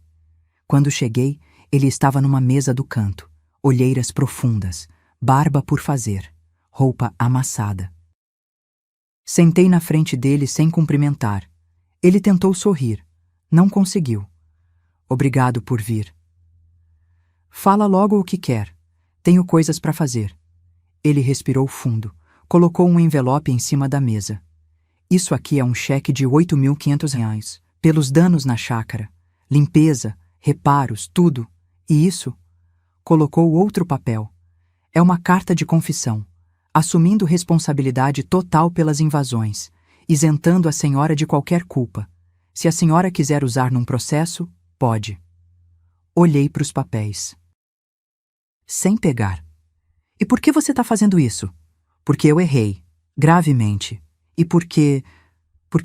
Quando cheguei, ele estava numa mesa do canto. Olheiras profundas. Barba por fazer. Roupa amassada. Sentei na frente dele sem cumprimentar. Ele tentou sorrir. Não conseguiu. Obrigado por vir. Fala logo o que quer. Tenho coisas para fazer. Ele respirou fundo. Colocou um envelope em cima da mesa. Isso aqui é um cheque de R$8.500, pelos danos na chácara. Limpeza, reparos, tudo. E isso? Colocou outro papel. É uma carta de confissão, assumindo responsabilidade total pelas invasões, isentando a senhora de qualquer culpa. Se a senhora quiser usar num processo, pode. Olhei para os papéis. Sem pegar. E por que você está fazendo isso? Porque eu errei, gravemente. E porque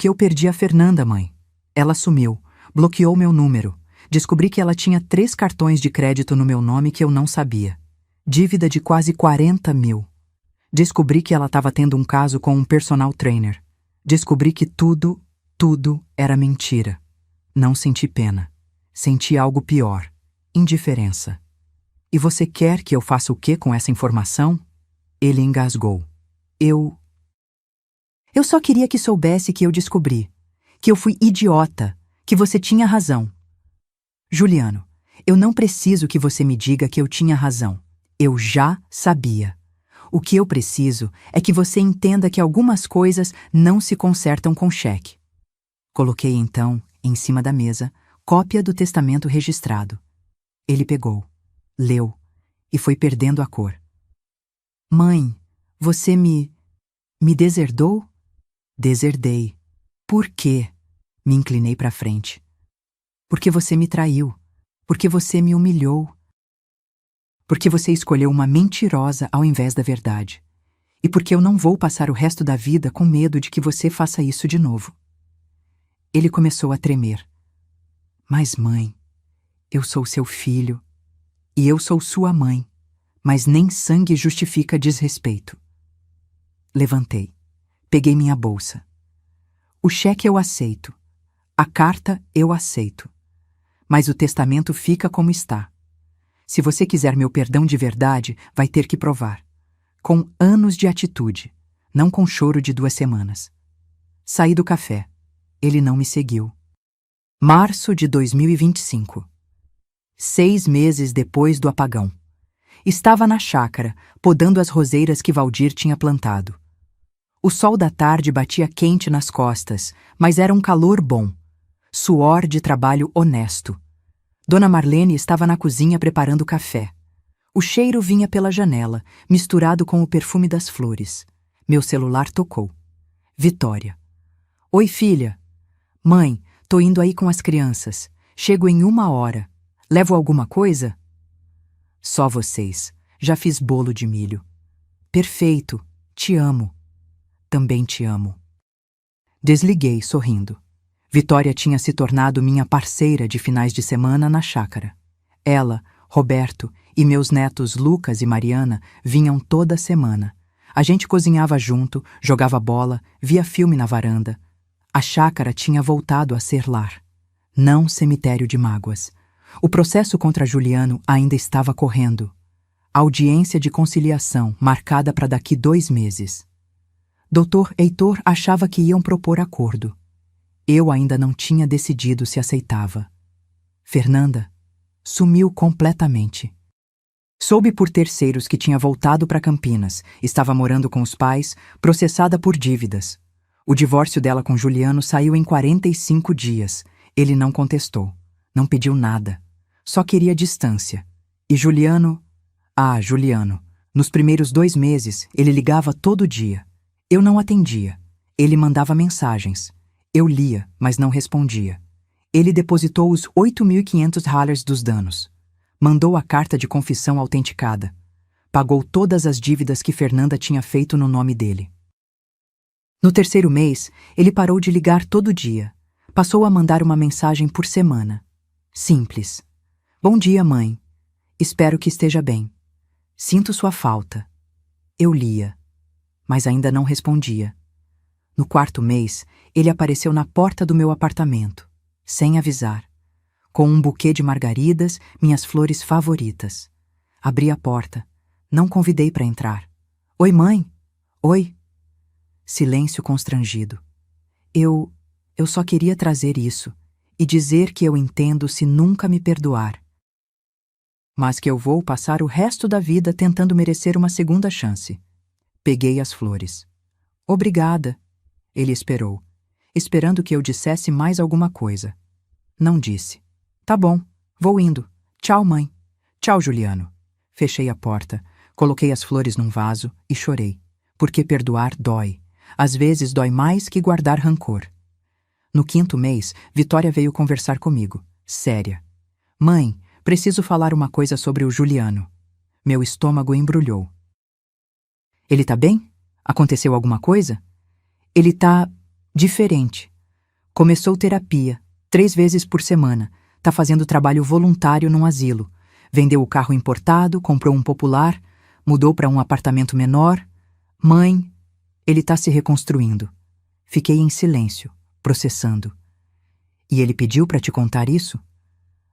eu perdi a Fernanda, mãe. Ela sumiu, bloqueou meu número. Descobri que ela tinha 3 cartões de crédito no meu nome que eu não sabia. Dívida de quase 40 mil. Descobri que ela estava tendo um caso com um personal trainer. Descobri que tudo era mentira. Não senti pena. Senti algo pior. Indiferença. E você quer que eu faça o quê com essa informação? Ele engasgou. Eu só queria que soubesse que eu descobri. Que eu fui idiota. Que você tinha razão. Juliano, eu não preciso que você me diga que eu tinha razão. Eu já sabia. O que eu preciso é que você entenda que algumas coisas não se consertam com cheque. Coloquei então, em cima da mesa, cópia do testamento registrado. Ele pegou, leu e foi perdendo a cor. Mãe, você me... Me deserdou? Deserdei. Por quê? Me inclinei para frente. Porque você me traiu. Porque você me humilhou. Porque você escolheu uma mentirosa ao invés da verdade. E porque eu não vou passar o resto da vida com medo de que você faça isso de novo. Ele começou a tremer. Mas, mãe, eu sou seu filho. E eu sou sua mãe. Mas nem sangue justifica desrespeito. Levantei. Peguei minha bolsa. O cheque eu aceito. A carta eu aceito. Mas o testamento fica como está. Se você quiser meu perdão de verdade, vai ter que provar. Com anos de atitude, não com choro de 2 semanas. Saí do café. Ele não me seguiu. Março de 2025. 6 meses depois do apagão. Estava na chácara, podando as roseiras que Valdir tinha plantado. O sol da tarde batia quente nas costas, mas era um calor bom. Suor de trabalho honesto. Dona Marlene estava na cozinha preparando café. O cheiro vinha pela janela, misturado com o perfume das flores. Meu celular tocou. Vitória. Oi, filha. Mãe, tô indo aí com as crianças. Chego em 1 hora. Levo alguma coisa? Só vocês. Já fiz bolo de milho. Perfeito. Te amo. Também te amo. Desliguei, sorrindo. Vitória tinha se tornado minha parceira de finais de semana na chácara. Ela, Roberto e meus netos Lucas e Mariana vinham toda semana. A gente cozinhava junto, jogava bola, via filme na varanda. A chácara tinha voltado a ser lar. Não cemitério de mágoas. O processo contra Juliano ainda estava correndo. Audiência de conciliação marcada para daqui 2 meses. Dr. Heitor achava que iam propor acordo. Eu ainda não tinha decidido se aceitava. Fernanda sumiu completamente. Soube por terceiros que tinha voltado para Campinas, estava morando com os pais, processada por dívidas. O divórcio dela com Juliano saiu em 45 dias. Ele não contestou, não pediu nada. Só queria distância. E Juliano? Ah, Juliano. Nos primeiros 2 meses, ele ligava todo dia. Eu não atendia. Ele mandava mensagens. Eu lia, mas não respondia. Ele depositou os $8.500 dos danos. Mandou a carta de confissão autenticada. Pagou todas as dívidas que Fernanda tinha feito no nome dele. No 3º mês, ele parou de ligar todo dia. Passou a mandar uma mensagem por semana. Simples. Bom dia, mãe. Espero que esteja bem. Sinto sua falta. Eu lia, mas ainda não respondia. No 4º mês, ele apareceu na porta do meu apartamento, sem avisar, com um buquê de margaridas, minhas flores favoritas. Abri a porta. Não convidei para entrar. Oi, mãe. Oi. Silêncio constrangido. Eu só queria trazer isso e dizer que eu entendo se nunca me perdoar. Mas que eu vou passar o resto da vida tentando merecer uma segunda chance. Peguei as flores. Obrigada. Ele esperou, esperando que eu dissesse mais alguma coisa. Não disse. Tá bom, vou indo. Tchau, mãe. Tchau, Juliano. Fechei a porta, coloquei as flores num vaso e chorei, porque perdoar dói. Às vezes dói mais que guardar rancor. No 5º mês, Vitória veio conversar comigo, séria. Mãe, preciso falar uma coisa sobre o Juliano. Meu estômago embrulhou. Ele tá bem? Aconteceu alguma coisa? Ele tá diferente. Começou terapia, 3 vezes por semana. Tá fazendo trabalho voluntário num asilo. Vendeu o carro importado, comprou um popular, mudou para um apartamento menor. Mãe, ele tá se reconstruindo. Fiquei em silêncio, processando. E ele pediu para te contar isso?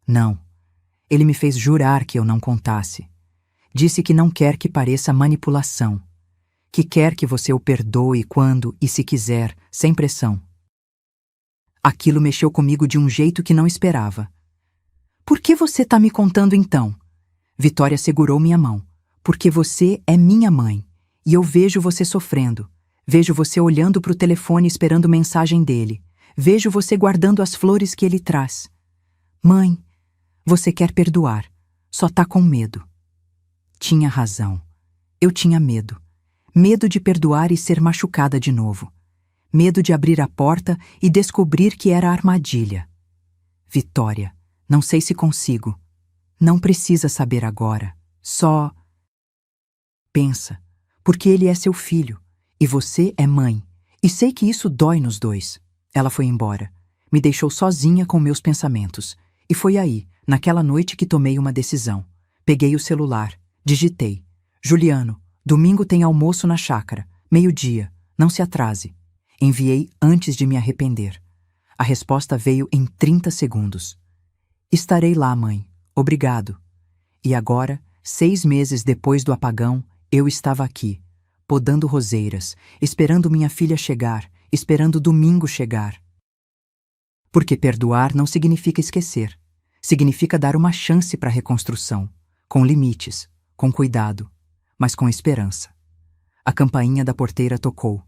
Não. Ele me fez jurar que eu não contasse. Disse que não quer que pareça manipulação. Que quer que você o perdoe quando e se quiser, sem pressão. Aquilo mexeu comigo de um jeito que não esperava. Por que você tá me contando então? Vitória segurou minha mão. Porque você é minha mãe. E eu vejo você sofrendo. Vejo você olhando pro telefone esperando mensagem dele. Vejo você guardando as flores que ele traz. Mãe, você quer perdoar. Só tá com medo. Tinha razão. Eu tinha medo. Medo de perdoar e ser machucada de novo. Medo de abrir a porta e descobrir que era armadilha. Vitória, não sei se consigo. Não precisa saber agora. Só pensa, porque ele é seu filho, e você é mãe, e sei que isso dói nos dois. Ela foi embora, me deixou sozinha com meus pensamentos, e foi aí, naquela noite, que tomei uma decisão. Peguei o celular, digitei: Juliano, domingo tem almoço na chácara, 12h, não se atrase. Enviei antes de me arrepender. A resposta veio em 30 segundos. Estarei lá, mãe. Obrigado. E agora, 6 meses depois do apagão, eu estava aqui, podando roseiras, esperando minha filha chegar, esperando domingo chegar. Porque perdoar não significa esquecer. Significa dar uma chance para a reconstrução, com limites, com cuidado, mas com esperança. A campainha da porteira tocou.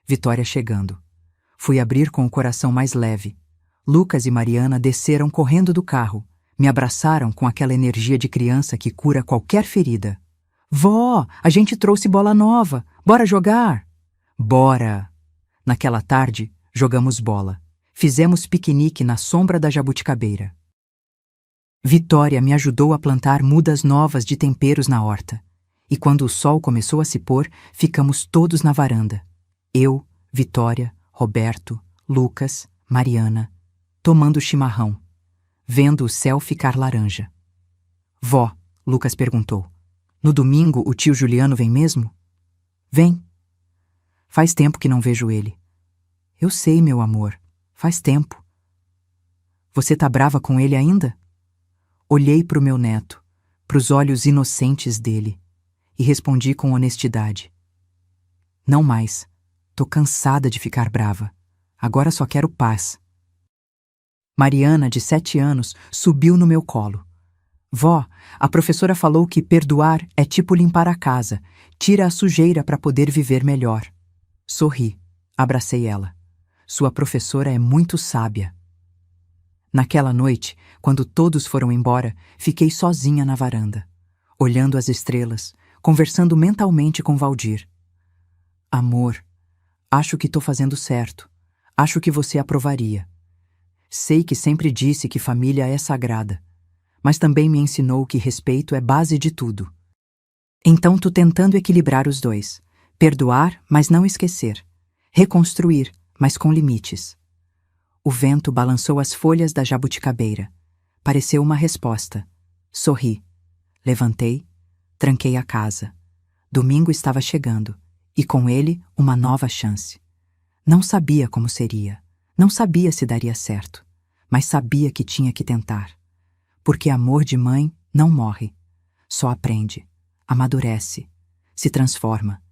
Vitória chegando. Fui abrir com o coração mais leve. Lucas e Mariana desceram correndo do carro. Me abraçaram com aquela energia de criança que cura qualquer ferida. Vó, a gente trouxe bola nova. Bora jogar? Bora! Naquela tarde, jogamos bola. Fizemos piquenique na sombra da jabuticabeira. Vitória me ajudou a plantar mudas novas de temperos na horta. E quando o sol começou a se pôr, ficamos todos na varanda. Eu, Vitória, Roberto, Lucas, Mariana, tomando chimarrão, vendo o céu ficar laranja. Vó, Lucas perguntou, no domingo o tio Juliano vem mesmo? Vem. Faz tempo que não vejo ele. Eu sei, meu amor, faz tempo. Você tá brava com ele ainda? Olhei pro meu neto, pros olhos inocentes dele, e respondi com honestidade. Não mais. Tô cansada de ficar brava. Agora só quero paz. Mariana, de 7 anos, subiu no meu colo. Vó, a professora falou que perdoar é tipo limpar a casa, tira a sujeira para poder viver melhor. Sorri, abracei ela. Sua professora é muito sábia. Naquela noite, quando todos foram embora, fiquei sozinha na varanda, olhando as estrelas, conversando mentalmente com Valdir. Amor, acho que tô fazendo certo. Acho que você aprovaria. Sei que sempre disse que família é sagrada, mas também me ensinou que respeito é base de tudo. Então tô tentando equilibrar os dois. Perdoar, mas não esquecer. Reconstruir, mas com limites. O vento balançou as folhas da jabuticabeira. Pareceu uma resposta. Sorri. Levantei, tranquei a casa. Domingo estava chegando, e com ele uma nova chance. Não sabia como seria, não sabia se daria certo, mas sabia que tinha que tentar. Porque amor de mãe não morre, só aprende, amadurece, se transforma.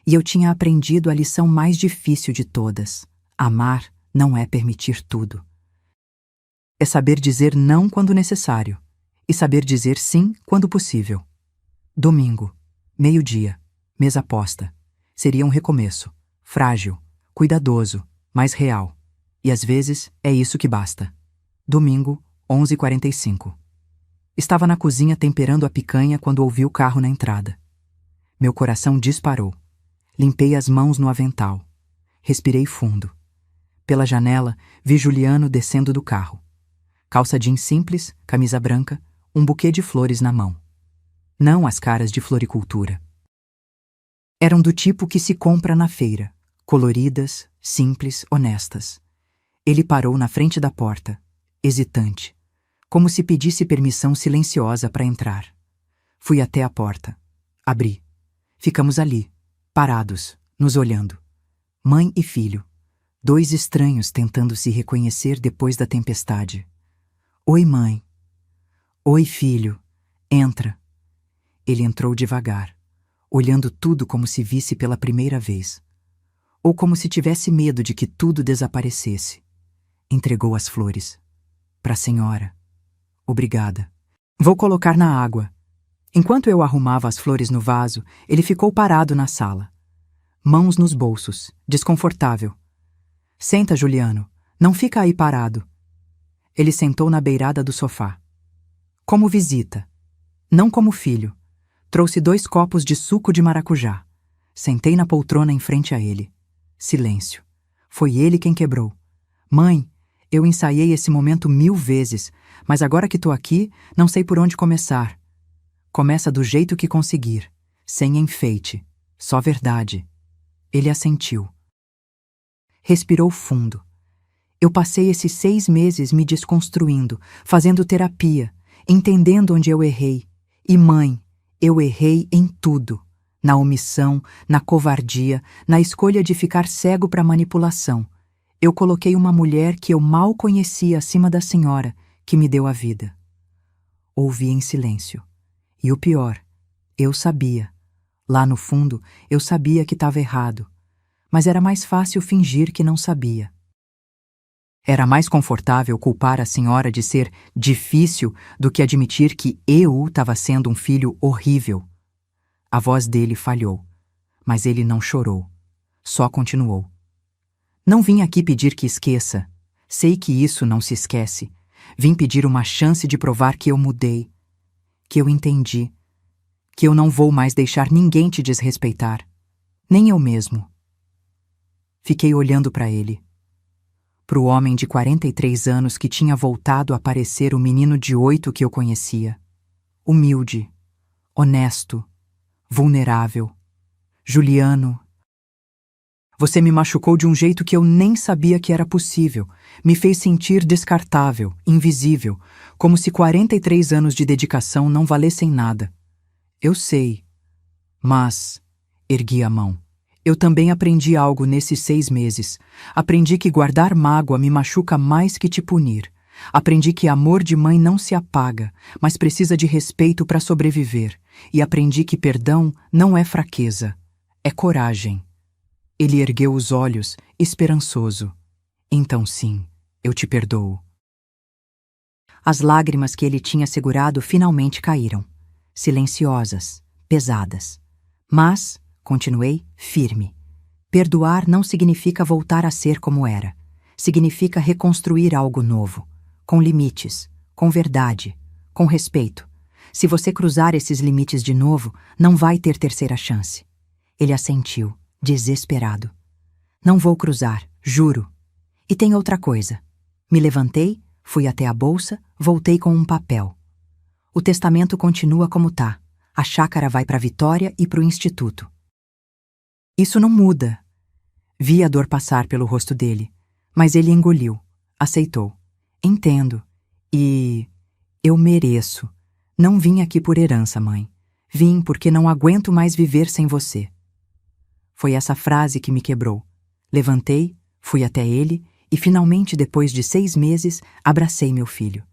E eu tinha aprendido a lição mais difícil de todas. Amar não é permitir tudo. É saber dizer não quando necessário e saber dizer sim quando possível. Domingo, 12h, mesa posta. Seria um recomeço, frágil, cuidadoso, mas real. E às vezes é isso que basta. Domingo, 11h45. Estava na cozinha temperando a picanha quando ouvi o carro na entrada. Meu coração disparou. Limpei as mãos no avental. Respirei fundo. Pela janela, vi Juliano descendo do carro. Calça jeans simples, camisa branca, um buquê de flores na mão. Não as caras de floricultura. Eram do tipo que se compra na feira, coloridas, simples, honestas. Ele parou na frente da porta, hesitante, como se pedisse permissão silenciosa para entrar. Fui até a porta. Abri. Ficamos ali, parados, nos olhando. Mãe e filho. 2 estranhos tentando se reconhecer depois da tempestade. Oi, mãe. Oi, filho. Entra. Ele entrou devagar, olhando tudo como se visse pela primeira vez. Ou como se tivesse medo de que tudo desaparecesse. Entregou as flores. Pra senhora. Obrigada. Vou colocar na água. Enquanto eu arrumava as flores no vaso, ele ficou parado na sala. Mãos nos bolsos, desconfortável. Senta, Juliano. Não fica aí parado. Ele sentou na beirada do sofá. Como visita. Não como filho. Trouxe 2 copos de suco de maracujá. Sentei na poltrona em frente a ele. Silêncio. Foi ele quem quebrou. Mãe, eu ensaiei esse momento 1000 vezes, mas agora que tô aqui, não sei por onde começar. Começa do jeito que conseguir, sem enfeite, só verdade. Ele assentiu. Respirou fundo. Eu passei esses 6 meses me desconstruindo, fazendo terapia, entendendo onde eu errei. E mãe, eu errei em tudo. Na omissão, na covardia, na escolha de ficar cego para manipulação. Eu coloquei uma mulher que eu mal conhecia acima da senhora, que me deu a vida. Ouvi em silêncio. E o pior, eu sabia. Lá no fundo, eu sabia que estava errado. Mas era mais fácil fingir que não sabia. Era mais confortável culpar a senhora de ser difícil do que admitir que eu estava sendo um filho horrível. A voz dele falhou, mas ele não chorou. Só continuou. Não vim aqui pedir que esqueça. Sei que isso não se esquece. Vim pedir uma chance de provar que eu mudei, que eu entendi, que eu não vou mais deixar ninguém te desrespeitar, nem eu mesmo. Fiquei olhando para ele. Para o homem de 43 anos que tinha voltado a parecer o menino de 8 que eu conhecia. Humilde, honesto, vulnerável. Juliano. Você me machucou de um jeito que eu nem sabia que era possível. Me fez sentir descartável, invisível, como se 43 anos de dedicação não valessem nada. Eu sei. Mas, ergui a mão, eu também aprendi algo nesses 6 meses. Aprendi que guardar mágoa me machuca mais que te punir. Aprendi que amor de mãe não se apaga, mas precisa de respeito para sobreviver. E aprendi que perdão não é fraqueza, é coragem. Ele ergueu os olhos, esperançoso. Então sim, eu te perdoo. As lágrimas que ele tinha segurado finalmente caíram, silenciosas, pesadas. Mas, continuei, firme. Perdoar não significa voltar a ser como era. Significa reconstruir algo novo, com limites, com verdade, com respeito. Se você cruzar esses limites de novo, não vai ter terceira chance. Ele assentiu, desesperado. Não vou cruzar, juro. E tem outra coisa. Me levantei, fui até a bolsa, voltei com um papel. O testamento continua como tá. A chácara vai para Vitória e para o instituto. Isso não muda. Vi a dor passar pelo rosto dele, mas ele engoliu, aceitou. Entendo. E eu mereço. Não vim aqui por herança, mãe. Vim porque não aguento mais viver sem você. Foi essa frase que me quebrou. Levantei, fui até ele e finalmente, depois de 6 meses, abracei meu filho.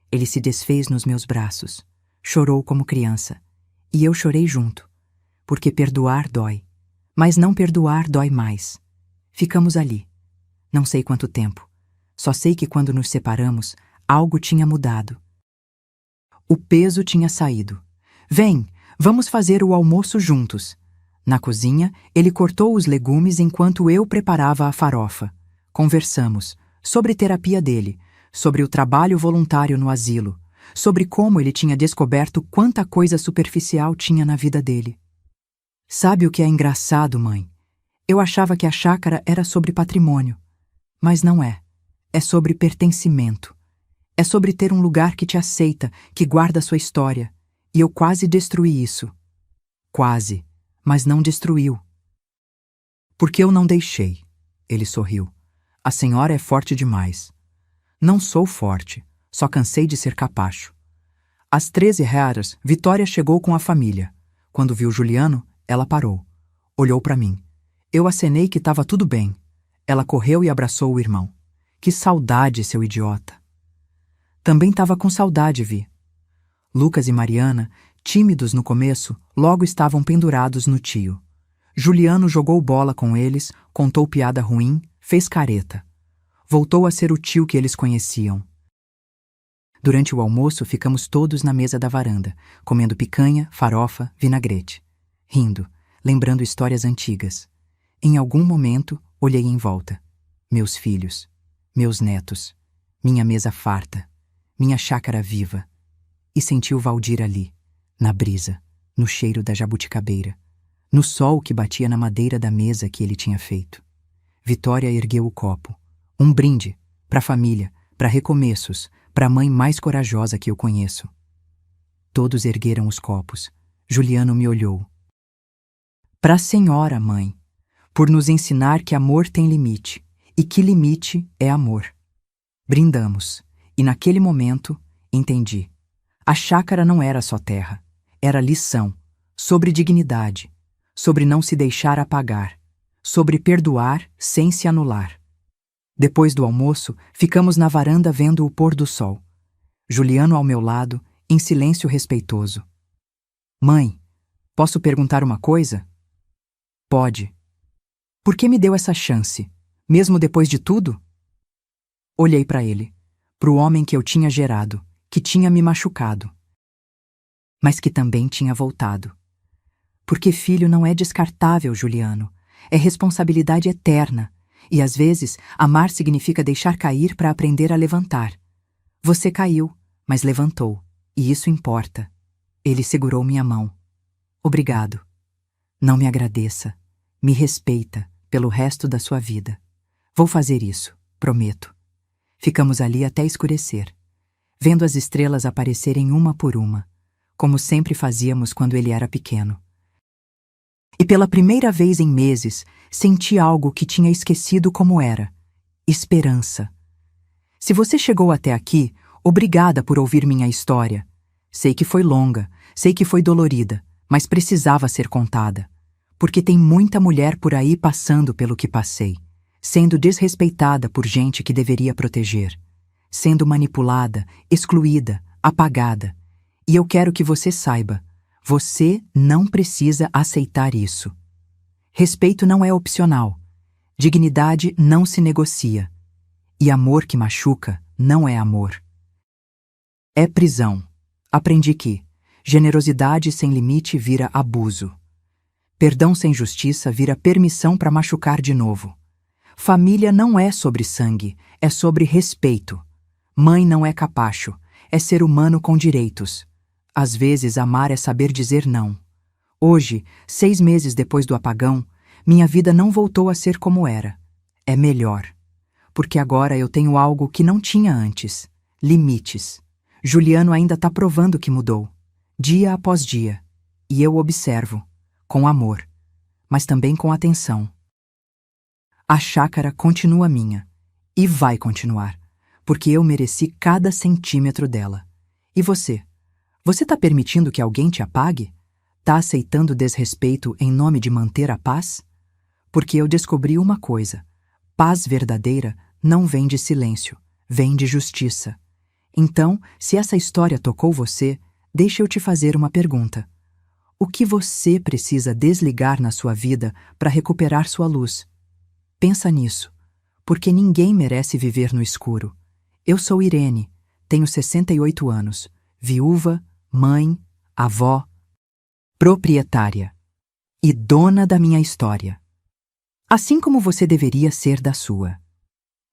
Ele se desfez nos meus braços. Chorou como criança. E eu chorei junto. Porque perdoar dói. Mas não perdoar dói mais. Ficamos ali. Não sei quanto tempo. Só sei que quando nos separamos, algo tinha mudado. O peso tinha saído. Vem, vamos fazer o almoço juntos. Na cozinha, ele cortou os legumes enquanto eu preparava a farofa. Conversamos sobre terapia dele, sobre o trabalho voluntário no asilo, sobre como ele tinha descoberto quanta coisa superficial tinha na vida dele. Sabe o que é engraçado, mãe? Eu achava que a chácara era sobre patrimônio. Mas não é. É sobre pertencimento. É sobre ter um lugar que te aceita, que guarda sua história. E eu quase destruí isso. Quase. Mas não destruiu. Porque eu não deixei. Ele sorriu. A senhora é forte demais. Não sou forte. Só cansei de ser capacho. Às 13h, Vitória chegou com a família. Quando viu Juliano, ela parou. Olhou para mim. Eu acenei que estava tudo bem. Ela correu e abraçou o irmão. Que saudade, seu idiota. Também estava com saudade, Vi. Lucas e Mariana, tímidos no começo, logo estavam pendurados no tio. Juliano jogou bola com eles, contou piada ruim, fez careta. Voltou a ser o tio que eles conheciam. Durante o almoço, ficamos todos na mesa da varanda, comendo picanha, farofa, vinagrete. Rindo, lembrando histórias antigas. Em algum momento, olhei em volta. Meus filhos, meus netos, minha mesa farta, minha chácara viva. E senti o Valdir ali, na brisa, no cheiro da jabuticabeira, no sol que batia na madeira da mesa que ele tinha feito. Vitória ergueu o copo. Um brinde, para a família, para recomeços, para a mãe mais corajosa que eu conheço. Todos ergueram os copos. Juliano me olhou. Para a senhora, mãe, por nos ensinar que amor tem limite, e que limite é amor. Brindamos, e naquele momento, entendi. A chácara não era só terra, era lição, sobre dignidade, sobre não se deixar apagar, sobre perdoar sem se anular. Depois do almoço, ficamos na varanda vendo o pôr do sol. Juliano ao meu lado, em silêncio respeitoso. Mãe, posso perguntar uma coisa? Pode. Por que me deu essa chance, mesmo depois de tudo? Olhei para ele, pro homem que eu tinha gerado, que tinha me machucado, mas que também tinha voltado. Porque filho não é descartável, Juliano, é responsabilidade eterna, e às vezes amar significa deixar cair para aprender a levantar. Você caiu, mas levantou, e isso importa. Ele segurou minha mão. Obrigado. Não me agradeça. Me respeita pelo resto da sua vida. Vou fazer isso, prometo. Ficamos ali até escurecer, vendo as estrelas aparecerem uma por uma, como sempre fazíamos quando ele era pequeno. E pela primeira vez em meses, senti algo que tinha esquecido como era: esperança. Se você chegou até aqui, obrigada por ouvir minha história. Sei que foi longa, sei que foi dolorida, mas precisava ser contada. Porque tem muita mulher por aí passando pelo que passei, sendo desrespeitada por gente que deveria proteger, sendo manipulada, excluída, apagada. E eu quero que você saiba, você não precisa aceitar isso. Respeito não é opcional, dignidade não se negocia, e amor que machuca não é amor. É prisão. Aprendi que generosidade sem limite vira abuso. Perdão sem justiça vira permissão para machucar de novo. Família não é sobre sangue, é sobre respeito. Mãe não é capacho, é ser humano com direitos. Às vezes amar é saber dizer não. Hoje, 6 meses depois do apagão, minha vida não voltou a ser como era. É melhor. Porque agora eu tenho algo que não tinha antes: limites. Juliano ainda está provando que mudou, dia após dia. E eu observo. Com amor, mas também com atenção. A chácara continua minha, e vai continuar, porque eu mereci cada centímetro dela. E você? Você tá permitindo que alguém te apague? Tá aceitando desrespeito em nome de manter a paz? Porque eu descobri uma coisa: paz verdadeira não vem de silêncio, vem de justiça. Então, se essa história tocou você, deixa eu te fazer uma pergunta. O que você precisa desligar na sua vida para recuperar sua luz? Pensa nisso, porque ninguém merece viver no escuro. Eu sou Irene, tenho 68 anos, viúva, mãe, avó, proprietária e dona da minha história. Assim como você deveria ser da sua.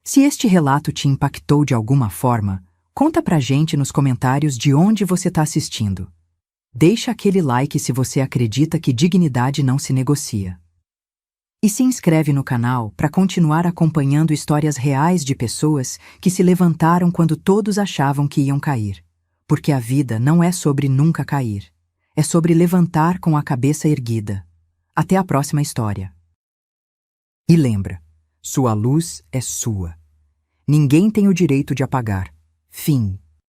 Se este relato te impactou de alguma forma, conta pra gente nos comentários de onde você está assistindo. Deixa aquele like se você acredita que dignidade não se negocia. E se inscreve no canal para continuar acompanhando histórias reais de pessoas que se levantaram quando todos achavam que iam cair. Porque a vida não é sobre nunca cair. É sobre levantar com a cabeça erguida. Até a próxima história. E lembra, sua luz é sua. Ninguém tem o direito de apagar. Fim.